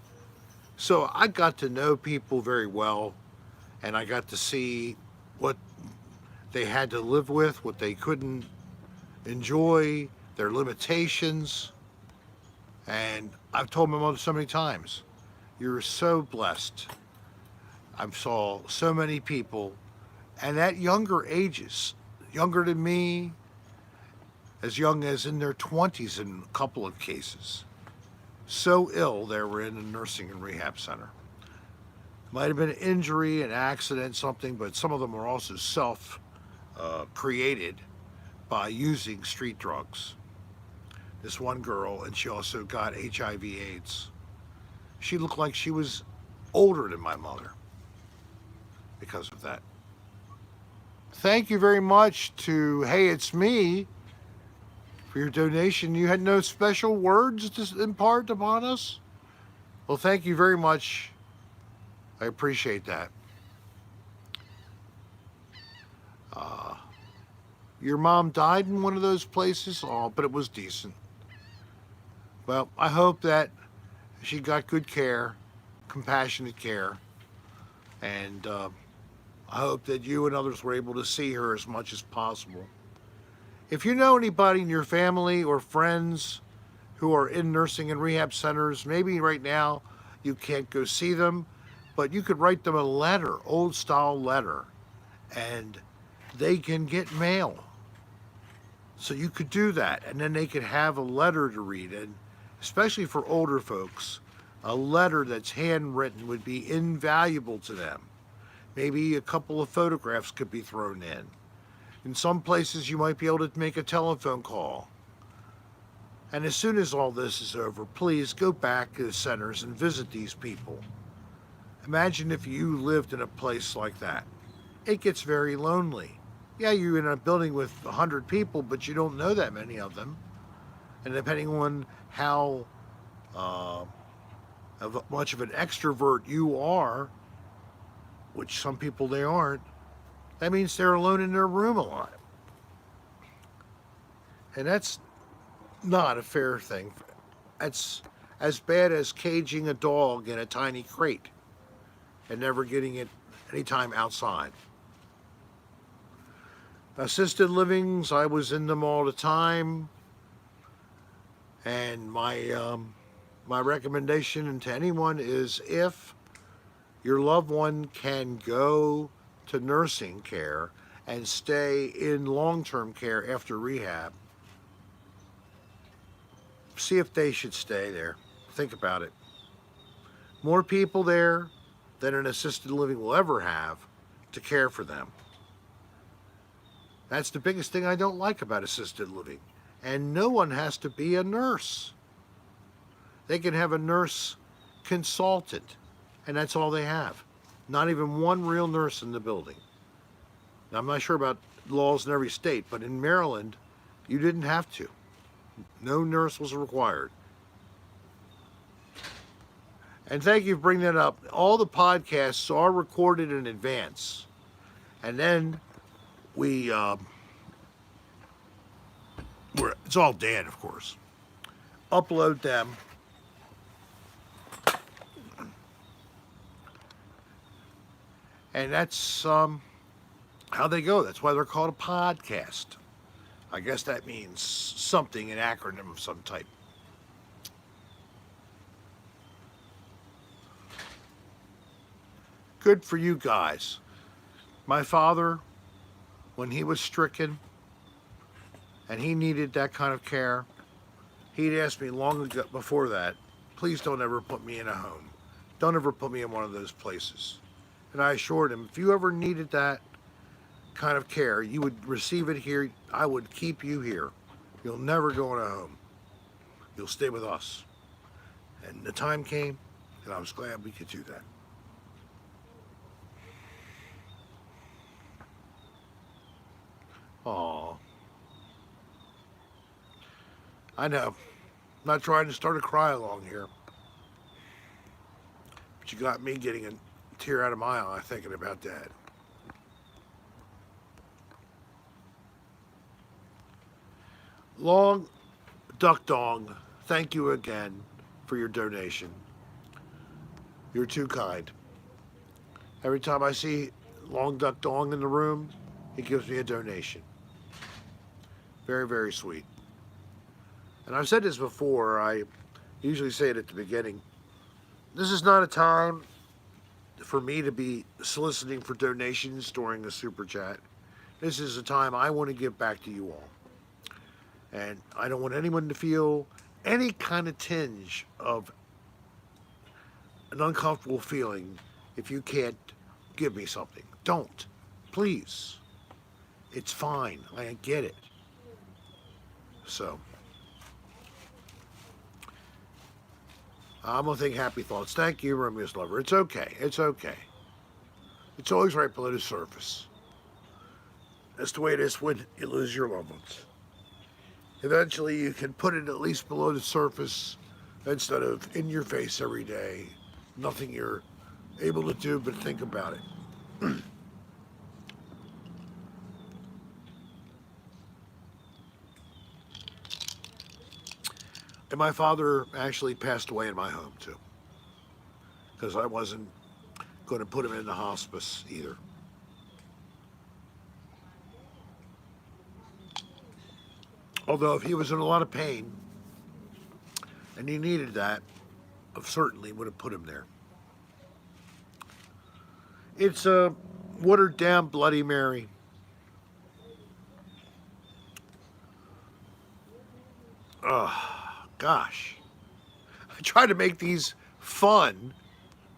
So I got to know people very well, and I got to see what they had to live with, what they couldn't enjoy, their limitations. And I've told my mother so many times, you're so blessed. I saw so many people, and at younger ages, younger than me, as young as in their 20s in a couple of cases, so ill they were in a nursing and rehab center. Might have been an injury, an accident, something, but some of them were also created by using street drugs. This one girl, and she also got HIV/AIDS. She looked like she was older than my mother because of that. Thank you very much to Hey It's Me for your donation. You had no special words to impart upon us? Well, thank you very much. I appreciate that. Your mom died in one of those places? Oh, but it was decent. Well, I hope that she got good care, compassionate care, and I hope that you and others were able to see her as much as possible. If you know anybody in your family or friends who are in nursing and rehab centers, maybe right now you can't go see them, but you could write them a letter, old style letter, and they can get mail. So you could do that, and then they could have a letter to read. And especially for older folks, a letter that's handwritten would be invaluable to them. Maybe a couple of photographs could be thrown in. In some places, you might be able to make a telephone call. And as soon as all this is over, please go back to the centers and visit these people. Imagine if you lived in a place like that. It gets very lonely. Yeah, you're in a building with 100 people, but you don't know that many of them. And depending on how of much of an extrovert you are, which some people they aren't, that means they're alone in their room a lot. And that's not a fair thing. That's as bad as caging a dog in a tiny crate and never getting it anytime outside. Assisted livings, I was in them all the time, and my recommendation to anyone is if your loved one can go to nursing care and stay in long-term care after rehab, see if they should stay there. Think about it. More people there than an assisted living will ever have to care for them. That's the biggest thing I don't like about assisted living. And no one has to be a nurse. They can have a nurse consultant, and that's all they have. Not even one real nurse in the building. Now, I'm not sure about laws in every state, but in Maryland, you didn't have to. No nurse was required. And thank you for bringing that up. All the podcasts are recorded in advance. And then it's all Dan, of course. Upload them. And that's how they go. That's why they're called a podcast. I guess that means something, an acronym of some type. Good for you guys. My father, when he was stricken and he needed that kind of care, he'd asked me long ago before that, please don't ever put me in a home. Don't ever put me in one of those places. And I assured him, if you ever needed that kind of care, you would receive it here. I would keep you here. You'll never go in a home. You'll stay with us. And the time came, and I was glad we could do that. Aw. I know. Not trying to start a cry along here. But you got me getting a tear out of my eye thinking about that. Long Duck Dong, thank you again for your donation. You're too kind. Every time I see Long Duck Dong in the room, he gives me a donation. Very, very sweet. And I've said this before, I usually say it at the beginning. This is not a time for me to be soliciting for donations during a super chat. This is a time I want to give back to you all. And I don't want anyone to feel any kind of tinge of an uncomfortable feeling if you can't give me something. Don't. Please. It's fine. I get it. So, I'm going to think happy thoughts. Thank you, Romeo's lover. It's okay. It's okay. It's always right below the surface. That's the way it is when you lose your loved ones. Eventually, you can put it at least below the surface instead of in your face every day. Nothing you're able to do but think about it. And my father actually passed away in my home, too. Because I wasn't going to put him in the hospice either. Although if he was in a lot of pain and he needed that, I certainly would have put him there. It's a watered down Bloody Mary. Gosh. I try to make these fun,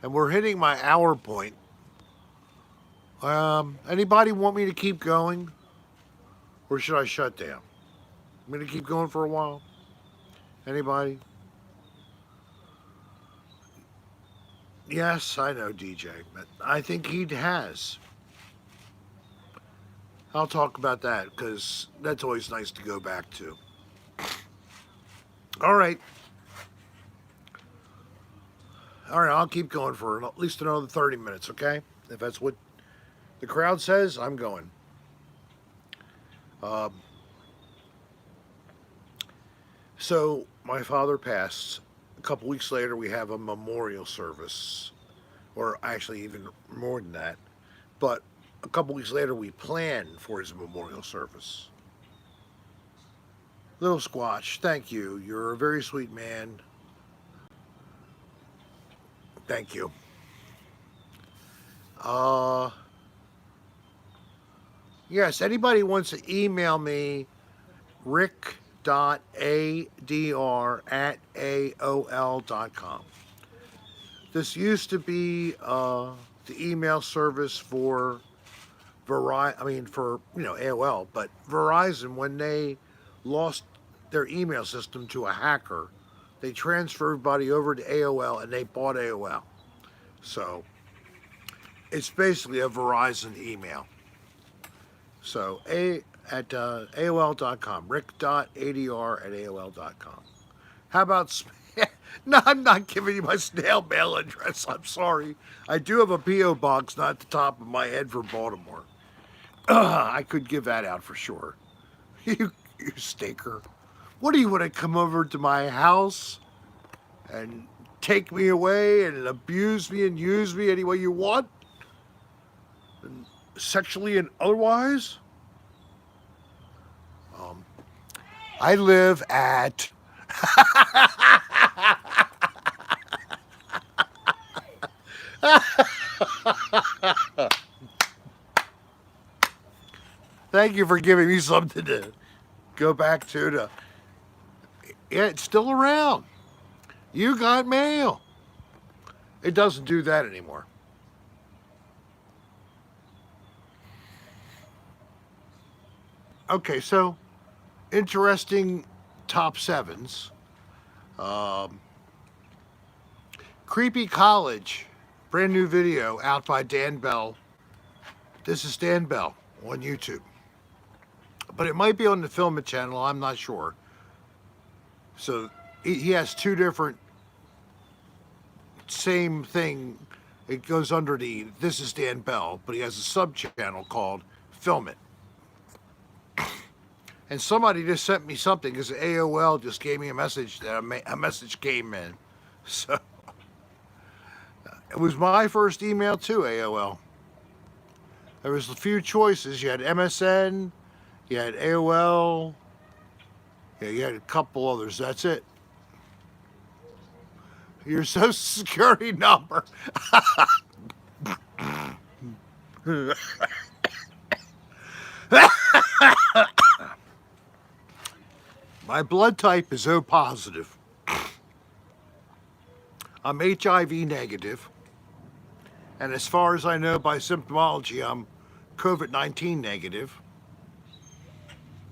and we're hitting my hour point. Anybody want me to keep going? Or should I shut down? I'm going to keep going for a while. Anybody? Yes, I know, DJ, but I think he has. I'll talk about that because that's always nice to go back to. All right. All right, I'll keep going for at least another 30 minutes, okay? If that's what the crowd says, I'm going. So my father passed. A couple weeks later, we have a memorial service, or actually even more than that. But a couple weeks later, we planned for his memorial service. Little Squatch, thank you. You're a very sweet man. Thank you. Uh, yes, anybody wants to email me, rick.adr@aol.com. This used to be the email service for for AOL, but Verizon, when they lost their email system to a hacker, they transferred everybody over to AOL and they bought AOL. So it's basically a Verizon email. So at AOL.com, rick.adr@aol.com. How about no, I'm not giving you my snail mail address. I'm sorry. I do have a P.O. box, not at the top of my head, for Baltimore. I could give that out for sure. You stinker. What do you want to come over to my house and take me away and abuse me and use me any way you want? And sexually and otherwise? I live at Thank you for giving me something to go back to. Yeah, it's still around. You got mail. It doesn't do that anymore. Okay, so interesting top sevens. Um, Creepy College, brand new video out by Dan Bell. This is Dan Bell on YouTube. But it might be on the Film It channel, I'm not sure. So he has two different, same thing. It goes under the This is Dan Bell, but he has a sub channel called Film It. And somebody just sent me something because AOL just gave me a message that a message came in. So it was my first email to AOL. There was a few choices. You had MSN, you had AOL, yeah, you had a couple others. That's it. Your social security number. My blood type is O positive. I'm HIV negative. And as far as I know by symptomology, I'm COVID-19 negative.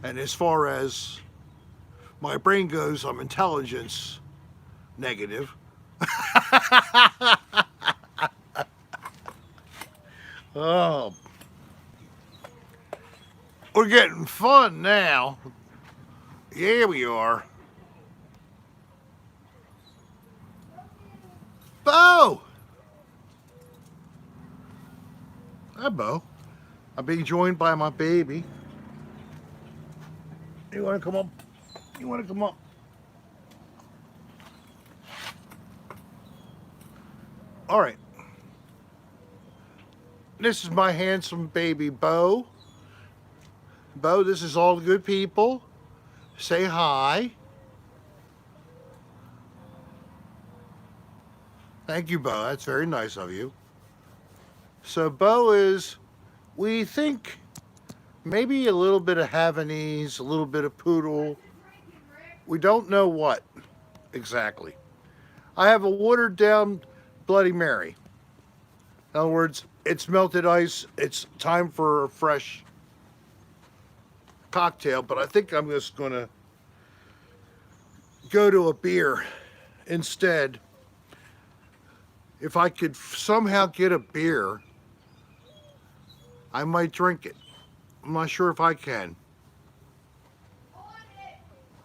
And as far as my brain goes, I'm intelligence negative. Oh, we're getting fun now. Yeah, we are. Bo! Hi, Bo. I'm being joined by my baby. You want to come up? You want to come up? All right. This is my handsome baby, Bo. Bo, this is all the good people. Say hi. Thank you, Bo. That's very nice of you. So Bo is, we think, maybe a little bit of Havanese, a little bit of poodle. We don't know what exactly. I have a watered down Bloody Mary. In other words, it's melted ice. It's time for a fresh cocktail, but I think I'm just going to go to a beer instead. If I could somehow get a beer, I might drink it. I'm not sure if I can.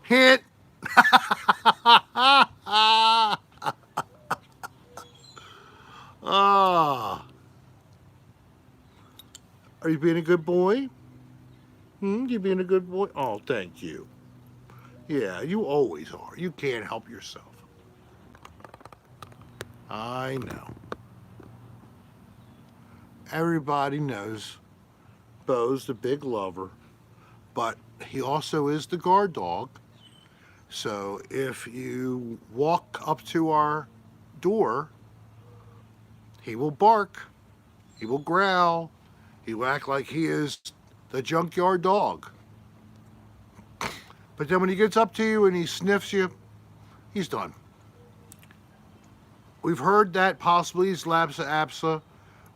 Hint! you being a good boy? You being a good boy? Oh, thank you. Yeah, you always are. You can't help yourself. I know. Everybody knows Bo's the big lover, but he also is the guard dog. So if you walk up to our door, he will bark, he will growl, he will act like he is the junkyard dog. But then when he gets up to you and he sniffs you, he's done. We've heard that possibly he's Lapsa Apsa.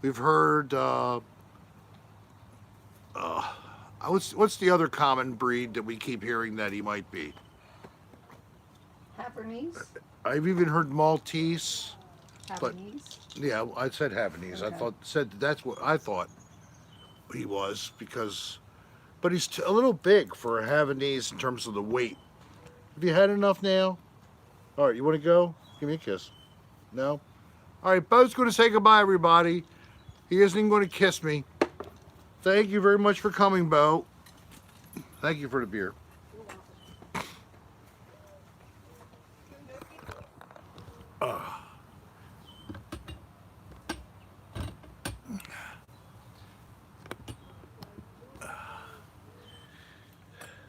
We've heard, what's the other common breed that we keep hearing that he might be? Havanese. I've even heard Maltese. But Havanese. yeah, I said Havanese. Okay. That's what I thought he was because, but he's a little big for a Havanese in terms of the weight. Have you had enough now? All right, you want to go? Give me a kiss. No? All right, Bo's going to say goodbye, everybody. He isn't even going to kiss me. Thank you very much for coming, Bo. Thank you for the beer.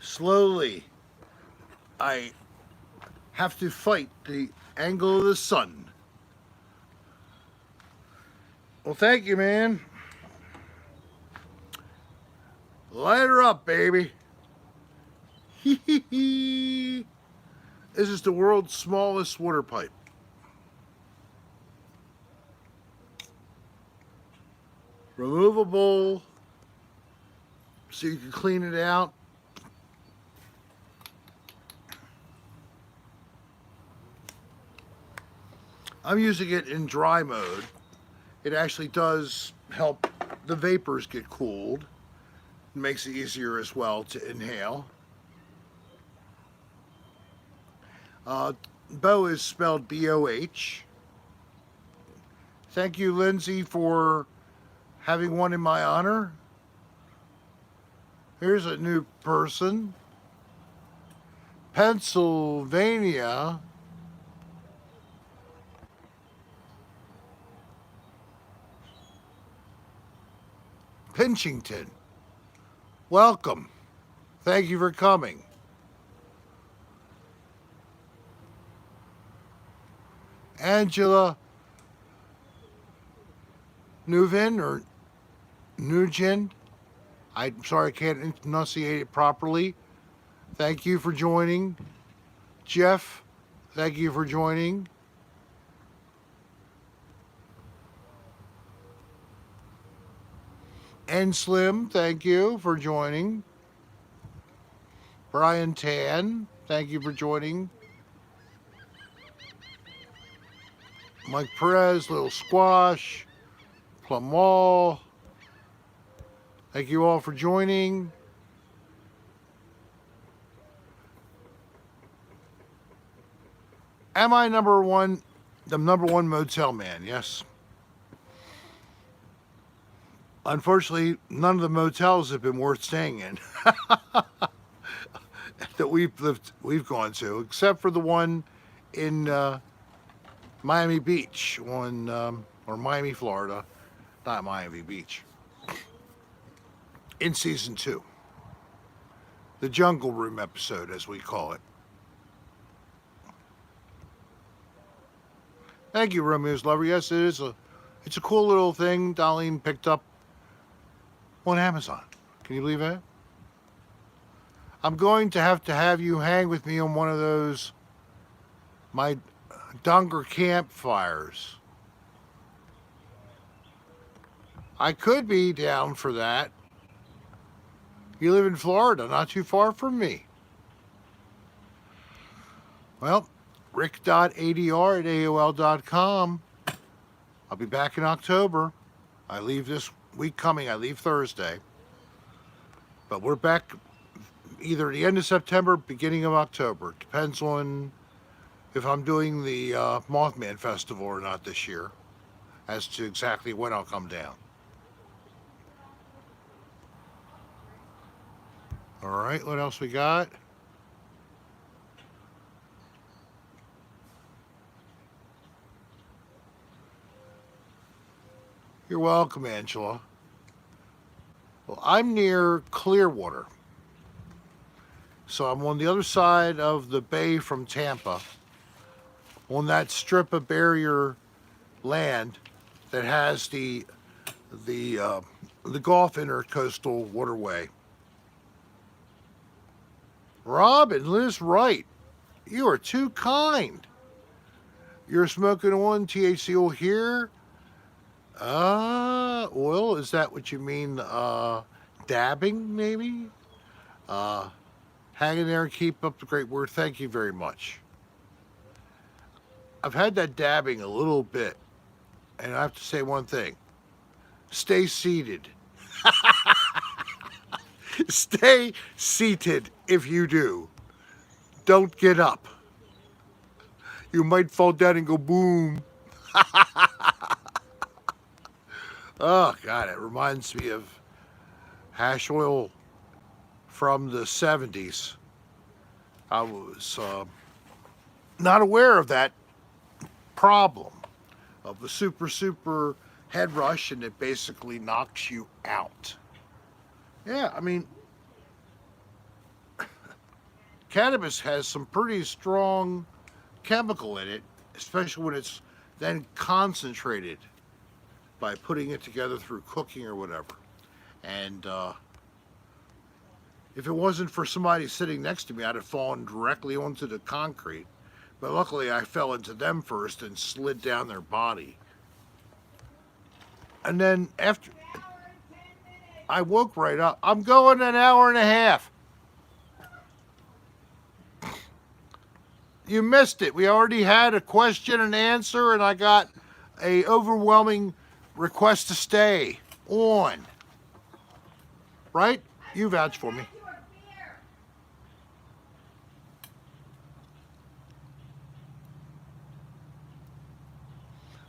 Slowly, I have to fight the angle of the sun. Well, thank you, man. Light her up, baby. Hee hee hee. This is the world's smallest water pipe. Removable, so you can clean it out. I'm using it in dry mode. It actually does help the vapors get cooled. It makes it easier as well to inhale. Bo is spelled B-O-H. Thank you, Lindsay, for having one in my honor. Here's a new person. Pennsylvania. Pinchington. Welcome. Thank you for coming. Angela Newvin or Nugent. I'm sorry I can't enunciate it properly. Thank you for joining. Jeff, thank you for joining. And Slim, thank you for joining. Brian Tan, thank you for joining. Mike Perez, Little Squash, Plum Wall. Thank you all for joining. Am I the number one motel man? Yes. Unfortunately, none of the motels have been worth staying in that we've gone to, except for the one in Miami Beach, or Miami, Florida, not Miami Beach, in season 2, the Jungle Room episode, as we call it. Thank you, Romeo's Lover. Yes, it's a cool little thing Dolline picked up on Amazon. Can you believe that? I'm going to have you hang with me on one of those, my Donger campfires. I could be down for that. You live in Florida, not too far from me. Well, rick.adr@aol.com. I'll be back in October. I leave this week coming. I leave Thursday. But we're back either at the end of September, beginning of October. Depends on if I'm doing the Mothman Festival or not this year, as to exactly when I'll come down. All right, what else we got? You're welcome, Angela. Well, I'm near Clearwater. So I'm on the other side of the bay from Tampa, on that strip of barrier land that has the uh, the Gulf Intercoastal Waterway. Robin, Liz Wright, you are too kind. You're smoking on THC oil here. Oil, is that what you mean? Dabbing, maybe? Uh, Hang in there and keep up the great work. Thank you very much. I've had that dabbing a little bit, and I have to say one thing: stay seated. Stay seated if you do. Don't get up. You might fall down and go boom. Oh, God, it reminds me of hash oil from the 70s. I was not aware of that problem of the super head rush, and it basically knocks you out. Yeah, I mean, cannabis has some pretty strong chemical in it, especially when it's then concentrated by putting it together through cooking or whatever. And if it wasn't for somebody sitting next to me, I'd have fallen directly onto the concrete. But luckily, I fell into them first and slid down their body. And then after I woke right up, I'm going an hour and a half. You missed it. We already had a question and answer, and I got a overwhelming request to stay on. Right? You vouch for me.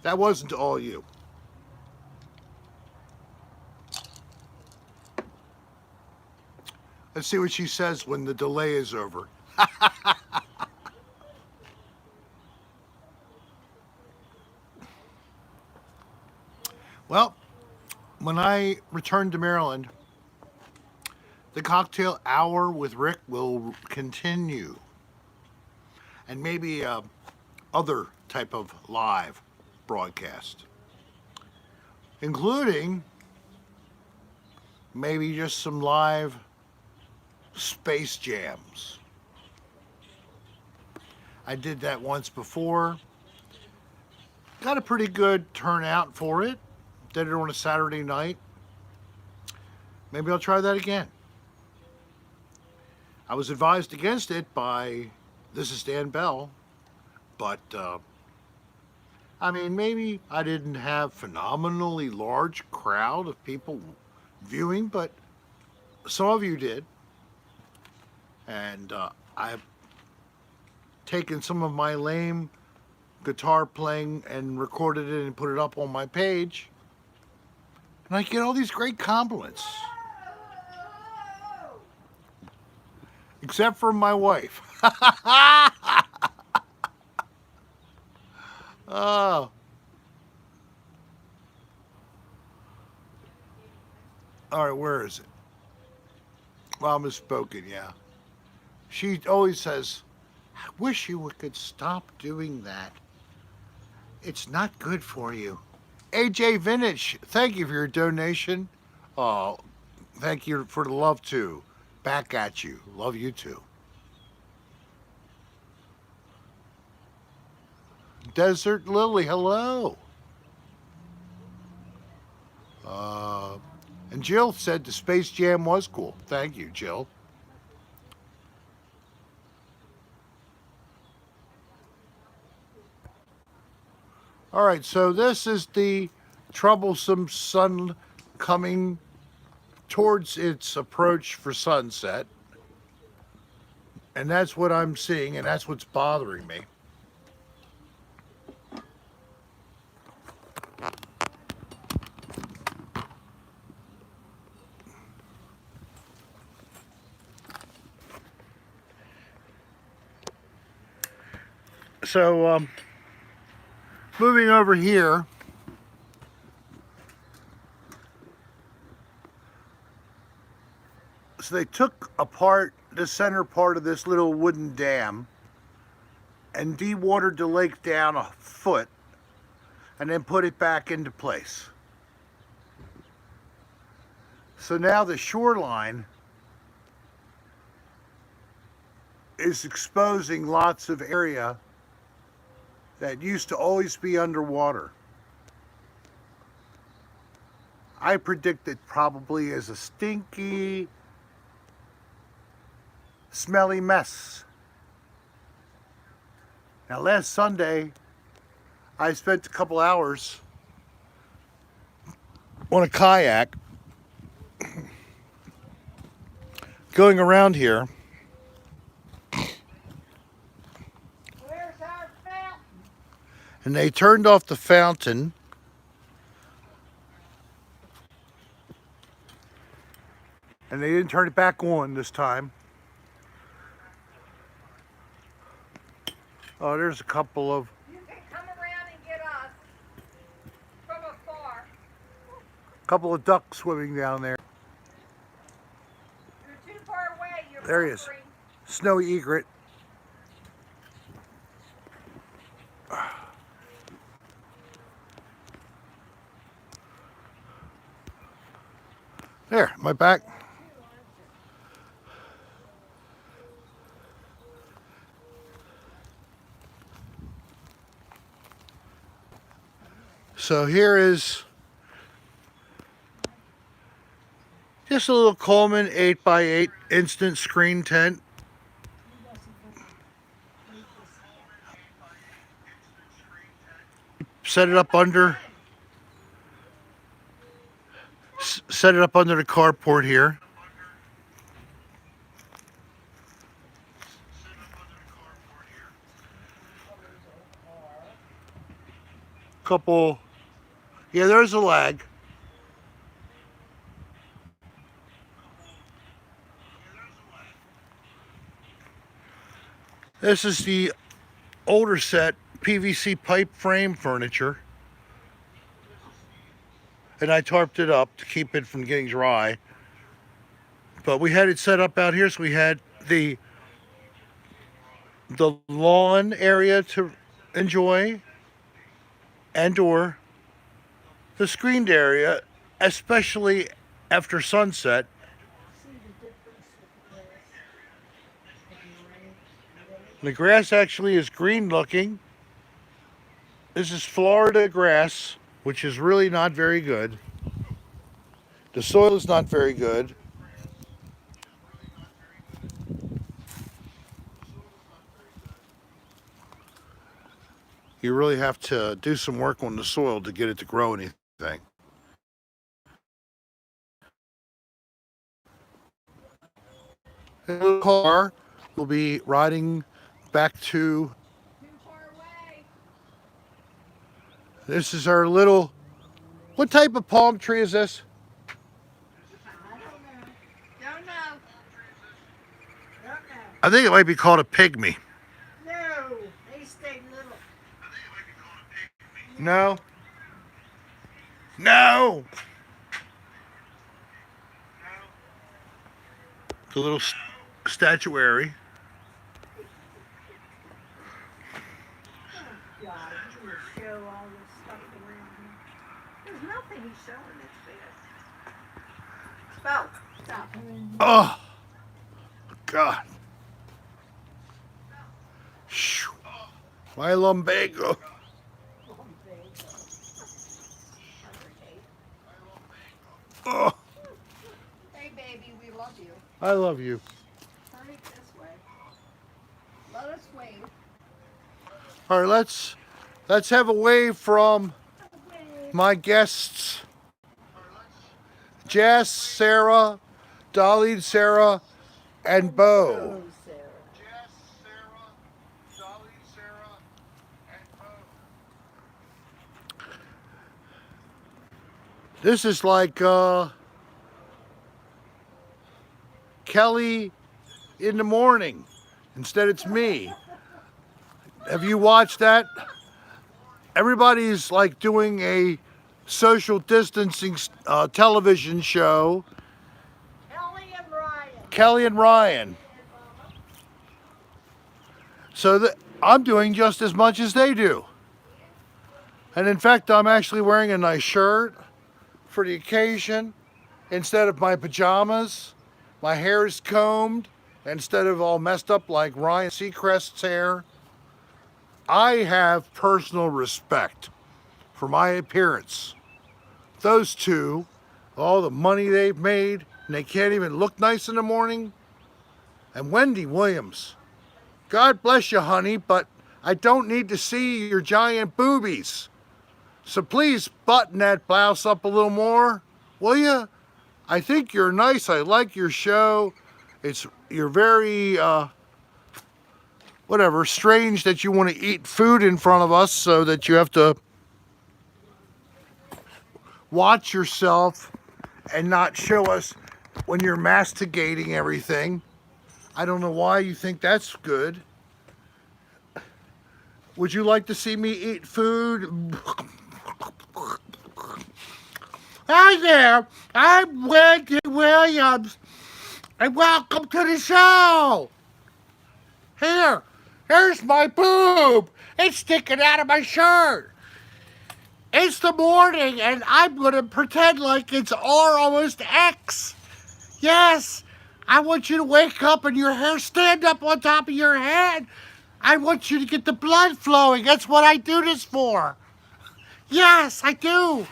That wasn't all you. Let's see what she says when the delay is over. Well, when I return to Maryland, the cocktail hour with Rick will continue. And maybe other type of live broadcast, including maybe just some live space jams. I did that once before. Got a pretty good turnout for it. Did it on a Saturday night. Maybe I'll try that again. I was advised against it by This is Dan Bell, but I mean, maybe I didn't have phenomenally large crowd of people viewing, but some of you did. And I've taken some of my lame guitar playing and recorded it and put it up on my page. And I get all these great compliments. Except for my wife. Oh. All right, where is it? Well, misspoken, yeah. She always says, I wish you could stop doing that. It's not good for you. AJ Vintage, thank you for your donation. Oh, thank you for the love too. Back at you. Love you too. Desert Lily, hello. And Jill said the Space Jam was cool. Thank you, Jill. All right, so this is the troublesome sun coming towards its approach for sunset. And that's what I'm seeing, and that's what's bothering me. So, moving over here, so they took apart the center part of this little wooden dam and dewatered the lake down a foot and then put it back into place. So now the shoreline is exposing lots of area that used to always be underwater. I predict it probably is a stinky, smelly mess. Now last Sunday, I spent a couple hours on a kayak going around here. Where's our fountain? And they turned off the fountain. And they didn't turn it back on this time. Oh, there's a couple of You can come around and get us from afar. ducks swimming down there. You're too far away. You're There he is. buffering. Snowy egret. There, my back. So here is just a little Coleman 8x8 instant screen tent. Set it up under the carport here. Yeah, there's a lag. This is the older set PVC pipe frame furniture. And I tarped it up to keep it from getting dry. But we had it set up out here, so we had the lawn area to enjoy and or the screened area, especially after sunset. The grass actually is green looking. This is Florida grass, which is really not very good. The soil is not very good. You really have to do some work on the soil to get it to grow anything. The car will be riding back to. Too far away. This is our little. What type of palm tree is this? I don't know. I think it might be called a pygmy. No, they stay little. No. No. The little statuary. God, you would show all this stuff around here. There's nothing he's showing that's bad. Stop. Oh, God. Shoo. My lumbago. Oh, Hey, baby, we love you. I love you. Turn it this way. Let us wave. All right, let's have a wave from my guests. Jess, Sarah, Dolline, Sarah, and Bo. Oh, Sarah. Jess, Sarah, Dolline, Sarah, and Bo. This is like Kelly in the morning. Instead, it's me. Have you watched that? Everybody's like doing a social distancing television show. Ellie and Ryan. Kelly and Ryan. So that I'm doing just as much as they do. And in fact, I'm actually wearing a nice shirt for the occasion instead of my pajamas. My hair is combed instead of all messed up like Ryan Seacrest's hair. I have personal respect for my appearance. Those two, all the money they've made, and they can't even look nice in the morning. And Wendy Williams, God bless you, honey, but I don't need to see your giant boobies. So please button that blouse up a little more, will you? I think you're nice. I like your show. You're very whatever, strange that you want to eat food in front of us so that you have to watch yourself and not show us when you're masticating everything. I don't know why you think that's good. Would you like to see me eat food? Hi there, I'm Wendy Williams, and welcome to the show. Here's my boob. It's sticking out of my shirt. It's the morning, and I'm gonna pretend like it's R almost X. Yes, I want you to wake up and your hair stand up on top of your head. I want you to get the blood flowing. That's what I do this for. Yes, I do.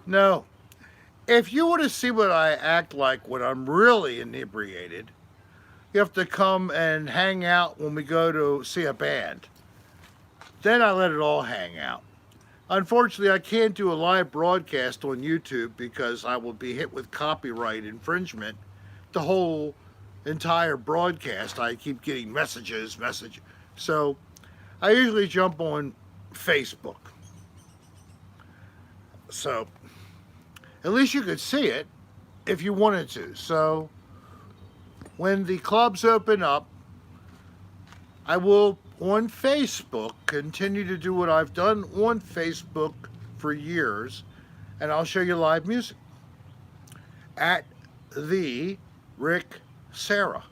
No. If you want to see what I act like when I'm really inebriated, you have to come and hang out when we go to see a band. Then I let it all hang out. Unfortunately, I can't do a live broadcast on YouTube because I will be hit with copyright infringement. The whole entire broadcast, I keep getting messages. So I usually jump on Facebook. So at least you could see it if you wanted to. So when the clubs open up, I will on Facebook continue to do what I've done on Facebook for years, and I'll show you live music at the Rick Sarah.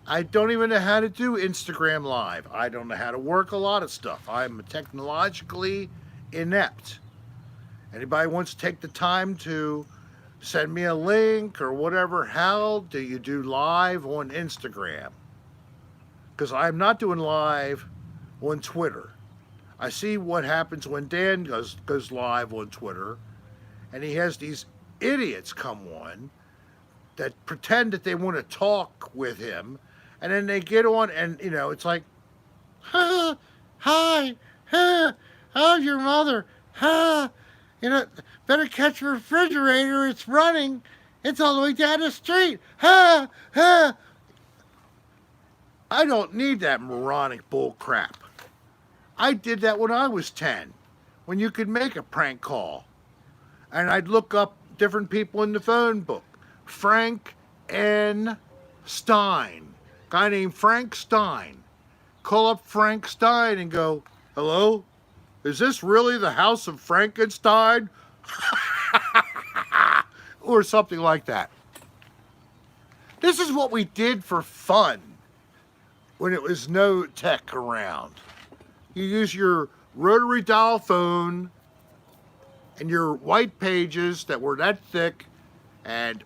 I don't even know how to do Instagram Live. I don't know how to work a lot of stuff. I'm technologically inept. Anybody wants to take the time to send me a link or whatever, how do you do live on Instagram? Because I'm not doing live on Twitter. I see what happens when Dan goes live on Twitter, and he has these idiots come on that pretend that they want to talk with him, and then they get on and, it's like, hi, how's your mother? Better catch the refrigerator, it's running. It's all the way down the street. I don't need that moronic bull crap. I did that when I was 10, when you could make a prank call. And I'd look up different people in the phone book. Frank N. Stein. Guy named Frank Stein. Call up Frank Stein and go, hello? Is this really the house of Frankenstein? Or something like that. This is what we did for fun when it was no tech around. You use your rotary dial phone and your white pages that were that thick, and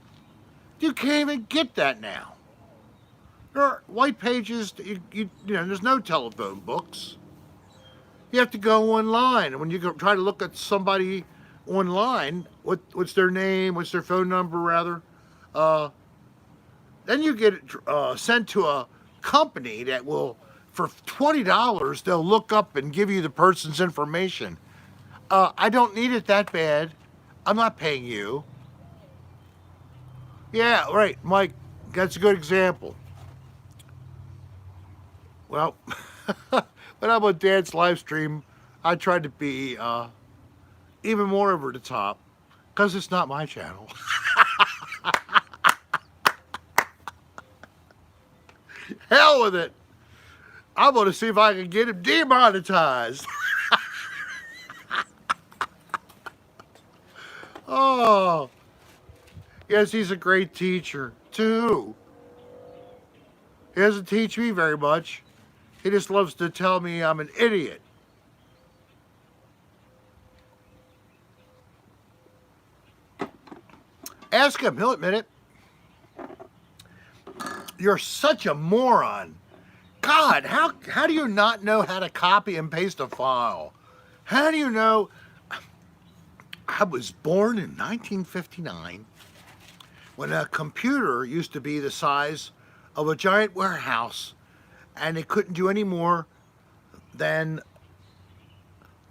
you can't even get that now. There are white pages, there's no telephone books. You have to go online, and when you try to look at somebody online, what's their name, what's their phone number rather, then you get sent to a company that will, for $20, they'll look up and give you the person's information. I don't need it that bad. I'm not paying you. Yeah, right, Mike, that's a good example. Well, when I'm on Dan's live stream, I try to be even more over the top, because it's not my channel. Hell with it. I'm going to see if I can get him demonetized. Oh, yes, he's a great teacher, too. He doesn't teach me very much. He just loves to tell me I'm an idiot. Ask him, he'll admit it. You're such a moron. God, how do you not know how to copy and paste a file? How do you know? I was born in 1959 when a computer used to be the size of a giant warehouse, and it couldn't do any more than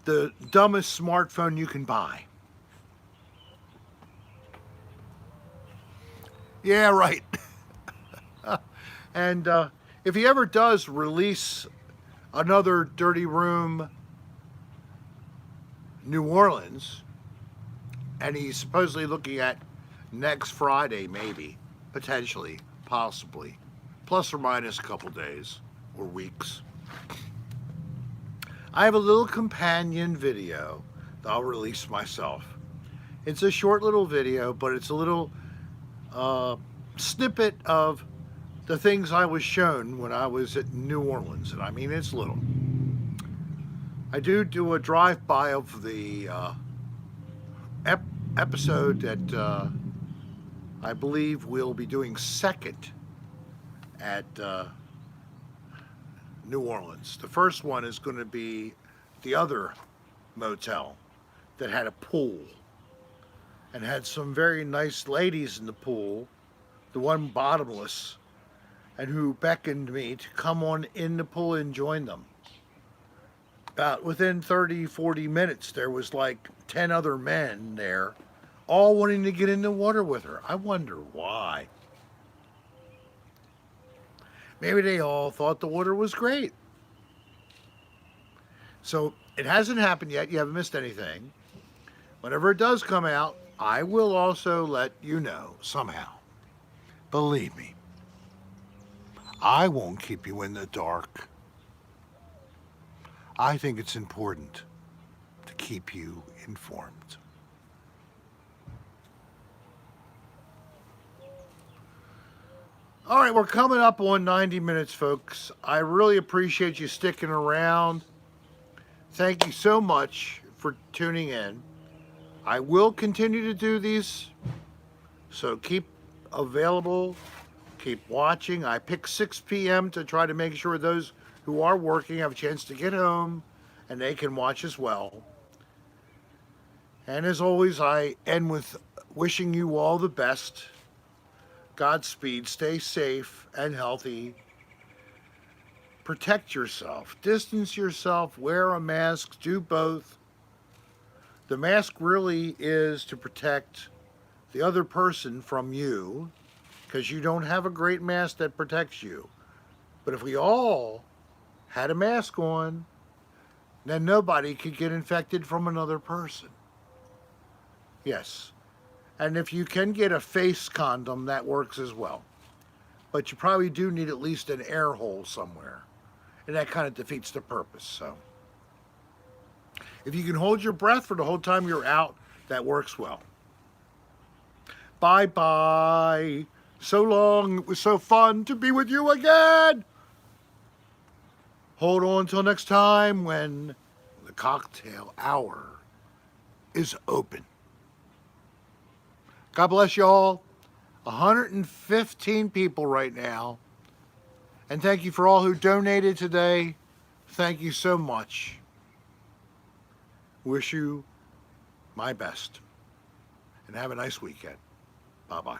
the dumbest smartphone you can buy. Yeah, right. And if he ever does release another Dirty Room New Orleans, and he's supposedly looking at next Friday, maybe, potentially, possibly, plus or minus a couple days or weeks, I have a little companion video that I'll release myself. It's a short little video, but it's a little snippet of the things I was shown when I was at New Orleans, and I mean it's little. I do a drive-by of the episode that I believe we'll be doing second at New Orleans. The first one is going to be the other motel that had a pool and had some very nice ladies in the pool, the one bottomless, and who beckoned me to come on in the pool and join them. About within 30, 40 minutes, there was like 10 other men there, all wanting to get in the water with her. I wonder why. Maybe they all thought the water was great. So it hasn't happened yet. You haven't missed anything. Whenever it does come out, I will also let you know somehow. Believe me, I won't keep you in the dark. I think it's important to keep you informed. All right, we're coming up on 90 minutes, folks. I really appreciate you sticking around. Thank you so much for tuning in. I will continue to do these, so keep available, keep watching. I pick 6 p.m. to try to make sure those who are working have a chance to get home and they can watch as well. And as always, I end with wishing you all the best. Godspeed, stay safe and healthy. Protect yourself, distance yourself, wear a mask, do both. The mask really is to protect the other person from you, because you don't have a great mask that protects you. But if we all had a mask on, then nobody could get infected from another person. Yes. And if you can get a face condom, that works as well. But you probably do need at least an air hole somewhere. And that kind of defeats the purpose. So if you can hold your breath for the whole time you're out, that works well. Bye-bye. So long. It was so fun to be with you again. Hold on till next time when the cocktail hour is open. God bless you all. 115 people right now. And thank you for all who donated today. Thank you so much. Wish you my best. And have a nice weekend. Bye-bye.